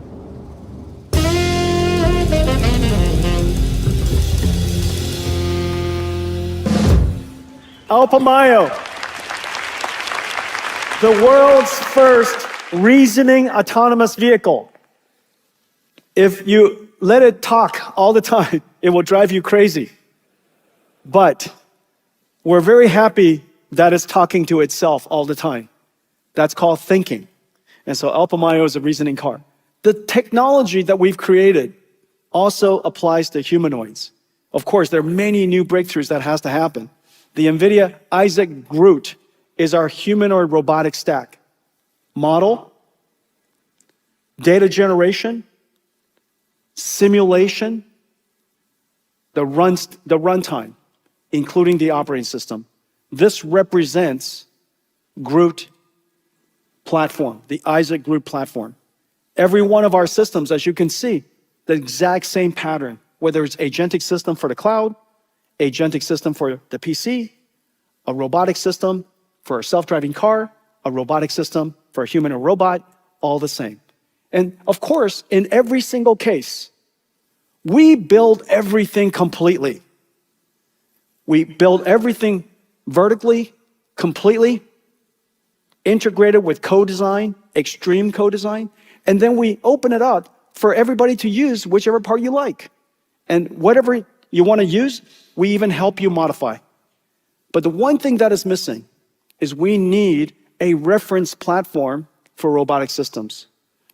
Alpha Mayo, the world's first reasoning autonomous vehicle. If you let it talk all the time, it will drive you crazy. But we're very happy that it's talking to itself all the time. That's called thinking. And so Alpha Mayo is a reasoning car. The technology that we've created also applies to humanoids. Of course, there are many new breakthroughs that has to happen. The NVIDIA Isaac GR00T is our humanoid robotic stack. Model, data generation, simulation, the runtime, including the operating system. This represents GR00T platform, the Isaac GR00T platform. Every one of our systems, as you can see, the exact same pattern, whether it's agentic system for the cloud, agentic system for the PC, a robotic system for a self-driving car, a robotic system for a human or robot, all the same. And of course, in every single case, we build everything completely. We build everything vertically, completely, integrated with co-design, extreme co-design, and then we open it up for everybody to use whichever part you like. And whatever you want to use, we even help you modify. But the one thing that is missing is we need a reference platform for robotic systems.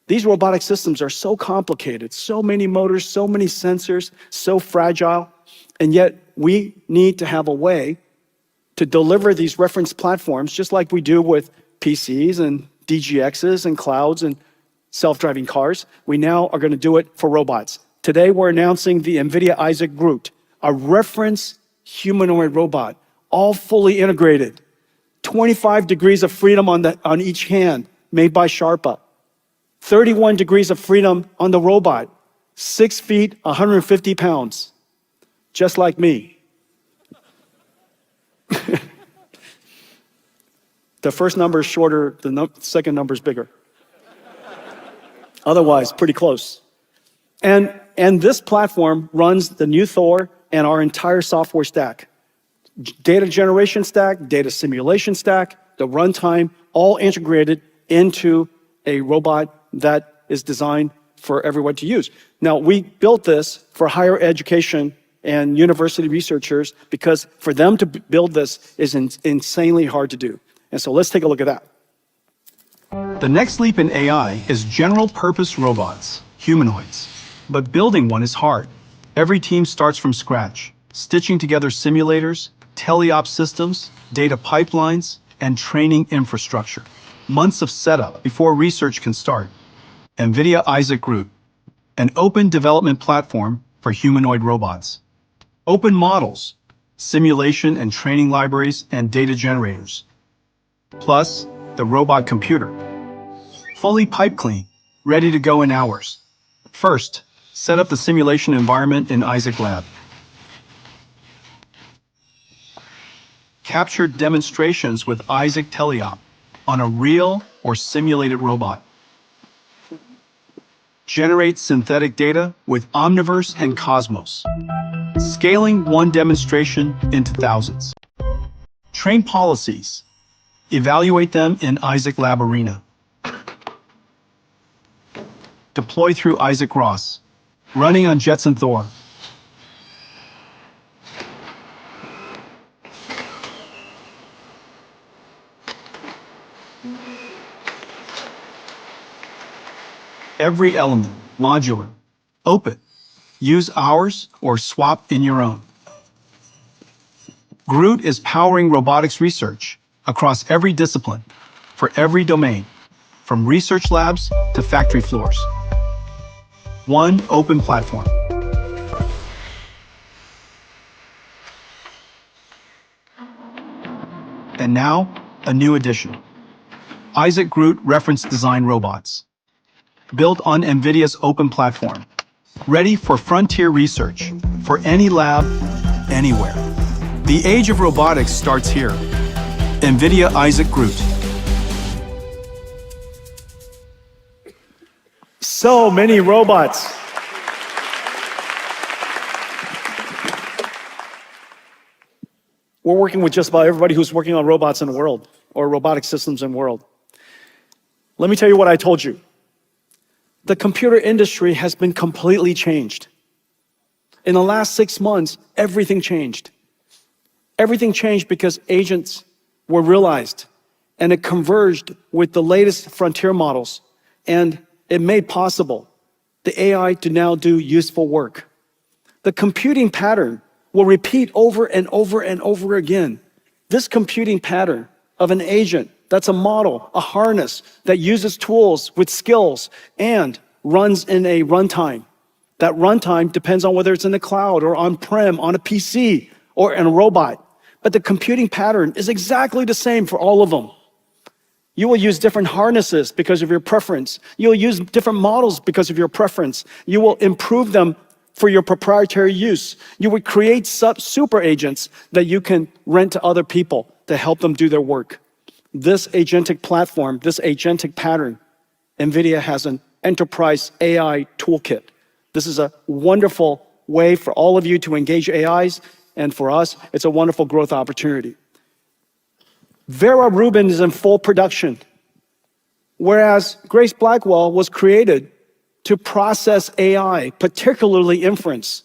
These robotic systems are so complicated, so many motors, so many sensors, so fragile, and yet we need to have a way to deliver these reference platforms just like we do with PCs and DGXs and clouds and self-driving cars. We now are going to do it for robots. Today, we're announcing the NVIDIA Isaac GR00T, a reference humanoid robot, all fully integrated. 25 degrees of freedom on each hand, made by Sharpa. 31 degrees of freedom on the robot. 6 feet, 150 pounds. Just like me. The first number is shorter, the second number is bigger. Otherwise, pretty close. And this platform runs the new Thor and our entire software stack. Data generation stack, data simulation stack, the runtime, all integrated into a robot that is designed for everyone to use. Now, we built this for higher education and university researchers because for them to build this is insanely hard to do. And so let's take a look at that. The next leap in AI is general-purpose robots, humanoids. But building one is hard. Every team starts from scratch, stitching together simulators, teleop systems, data pipelines, and training infrastructure. Months of setup before research can start. NVIDIA Isaac GR00T, an open development platform for humanoid robots. Open models, simulation and training libraries, and data generators. Plus, the robot computer. Fully pipe clean, ready to go in hours. First, set up the simulation environment in Isaac Lab. Capture demonstrations with Isaac Teleop on a real or simulated robot. Generate synthetic data with Omniverse and Cosmos. Scaling one demonstration into thousands. Train policies. Evaluate them in Isaac Lab Arena. Deploy through Isaac Ross. Running on Jetson Thor. Every element, modular. Open. Use ours or swap in your own. Groot is powering robotics research across every discipline, for every domain, from research labs to factory floors. One open platform. And now, a new addition. Isaac Groot Reference Design Robots. Built on NVIDIA's open platform. Ready for frontier research, for any lab, anywhere. The age of robotics starts here. NVIDIA Isaac Groot. So many robots. We're working with just about everybody who's working on robots in the world, or robotic systems in the world. Let me tell you what I told you. The computer industry has been completely changed. In the last 6 months, everything changed. Everything changed because agents were realized, and it converged with the latest frontier models, and it made possible the AI to now do useful work. The computing pattern will repeat over and over and over again. This computing pattern of an agent that's a model, a harness that uses tools with skills and runs in a runtime. That runtime depends on whether it's in the cloud or on-prem, on a PC, or in a robot. But the computing pattern is exactly the same for all of them. You will use different harnesses because of your preference. You'll use different models because of your preference. You will improve them for your proprietary use. You would create super agents that you can rent to other people to help them do their work. This agentic platform, this agentic pattern, NVIDIA has an enterprise AI toolkit. This is a wonderful way for all of you to engage AIs, and for us, it's a wonderful growth opportunity. Vera Rubin is in full production, whereas Grace Blackwell was created to process AI, particularly inference.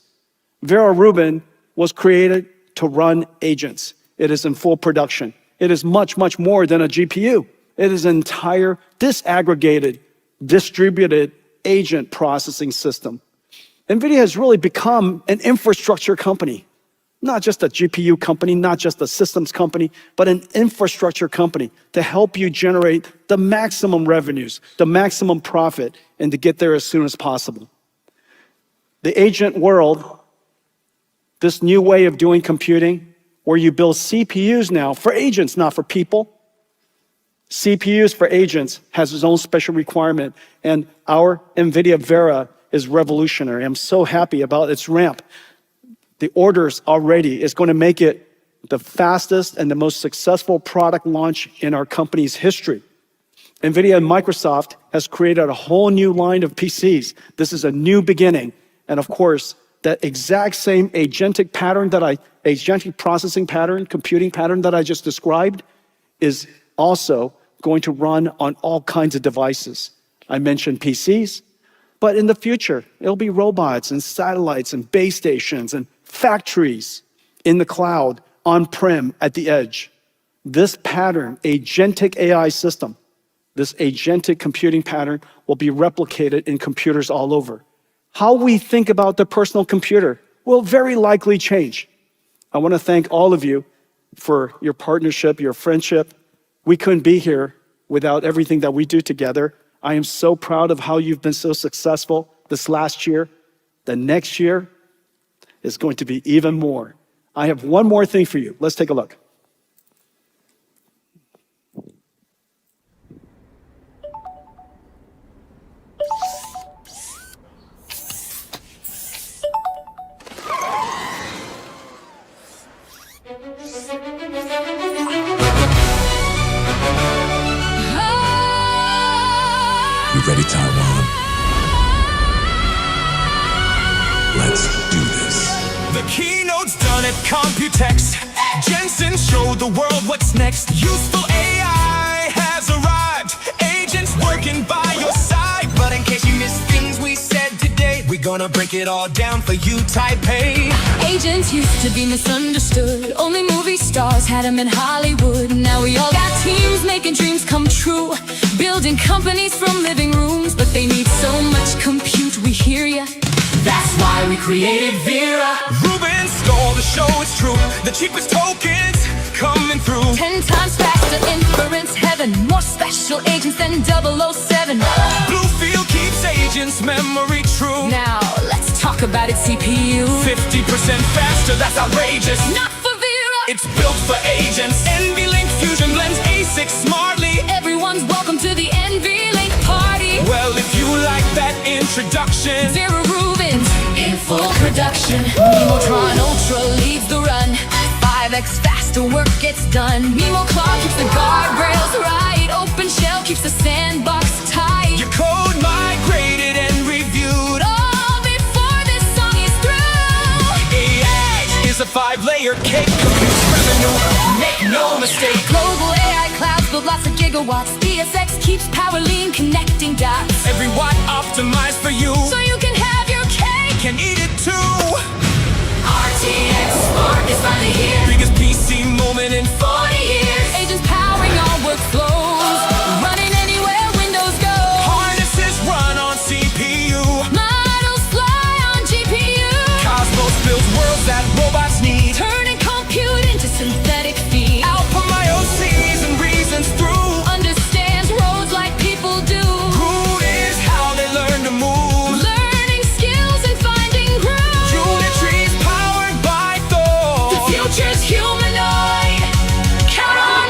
Vera Rubin was created to run agents. It is in full production. It is much, much more than a GPU. It is an entire disaggregated, distributed agent processing system. NVIDIA has really become an infrastructure company, not just a GPU company, not just a systems company, but an infrastructure company to help you generate the maximum revenues, the maximum profit, and to get there as soon as possible. The agent world, this new way of doing computing, where you build CPUs now for agents, not for people. CPUs for agents has its own special requirement, and our NVIDIA Vera is revolutionary. I'm so happy about its ramp. The orders already is going to make it the fastest and the most successful product launch in our company's history. NVIDIA and Microsoft has created a whole new line of PCs. This is a new beginning. And of course, that exact same agentic pattern agentic processing pattern, computing pattern that I just described is also going to run on all kinds of devices. I mentioned PCs, but in the future, it'll be robots and satellites and base stations and factories in the cloud, on-prem, at the edge. This pattern, agentic AI system, this agentic computing pattern will be replicated in computers all over. How we think about the personal computer will very likely change. I want to thank all of you for your partnership, your friendship. We couldn't be here without everything that we do together. I am so proud of how you've been so successful this last year. The next year is going to be even more. I have one more thing for you. Let's take a look. You ready, Taiwan? Let's do this. The keynote's done at COMPUTEX. Jensen showed the world what's next. Useful AI walking by your side. But in case you missed things we said today, we're gonna break it all down for you, Taipei. Agents used to be misunderstood. Only movie stars had them in Hollywood. Now we all got teams making dreams come true, building companies from living rooms. But they need so much compute, we hear ya. That's why we created Vera. Ruben stole the show, it's true. The cheapest tokens coming through. 10 times faster inference heaven. More special agents than 007. Bluefield keeps agents' memory true. Now let's talk about its CPU. 50% faster, that's outrageous. Not for Vera. It's built for agents. NVLink Fusion blends A6 smartly. Everyone's welcome to the NVLink party. Well, if you like that introduction, Vera Rubin's in full production. Nemotron Ultra leads the run. 5x faster work gets done. Nemo Claw keeps the guardrails right. Open Shell keeps the sandbox tight. your code migrated and reviewed. All before this song is through. AI is a 5-layer cake, computes revenue. Make no mistake. Global AI clouds build lots of gigawatts. ESX keeps power lean, connecting dots. Every watt optimized for you, So you can have your cake. can eat it too. RTX Smart is finally here. Biggest PC moment in 40 years. Agents powering all workflows. Running anywhere Windows go. harnesses run on CPU. Models fly on GPU. Cosmos builds worlds that robots need. Turning compute into synthetic feed. Alpha myoses and reasons through. Understands roads like people do. Who is how they learn to move. Learning skills and finding grooves. Unitries powered by Thor. The future's humanoid. Count on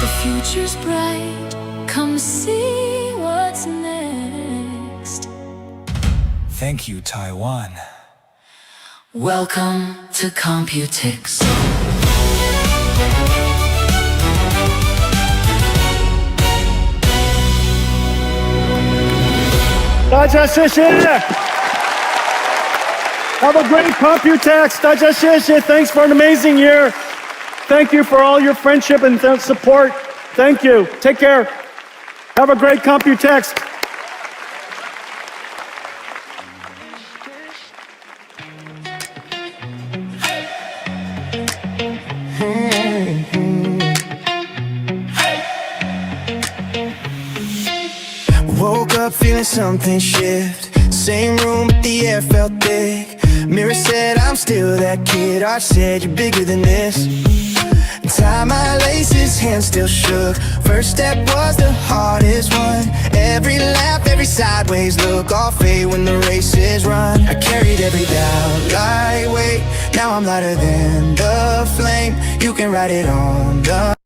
The future's bright. Come see what's next. Thank you, Taiwan. Welcome to COMPUTEX. 大家谢谢。Have a great COMPUTEX. 大家谢谢. Thanks for an amazing year. Thank you for all your friendship and support. Thank you. Take care. Have a great COMPUTEX. Woke up feeling something shift. Same room, but the air felt thick. Mirror said I'm still that kid. Art said you're bigger than this. Tie my laces, hands still shook. First step was the hardest one. Every laugh, every sideways look, all fade when the race is run. I carried every doubt lightweight. Now I'm lighter than the flame. You can write it on the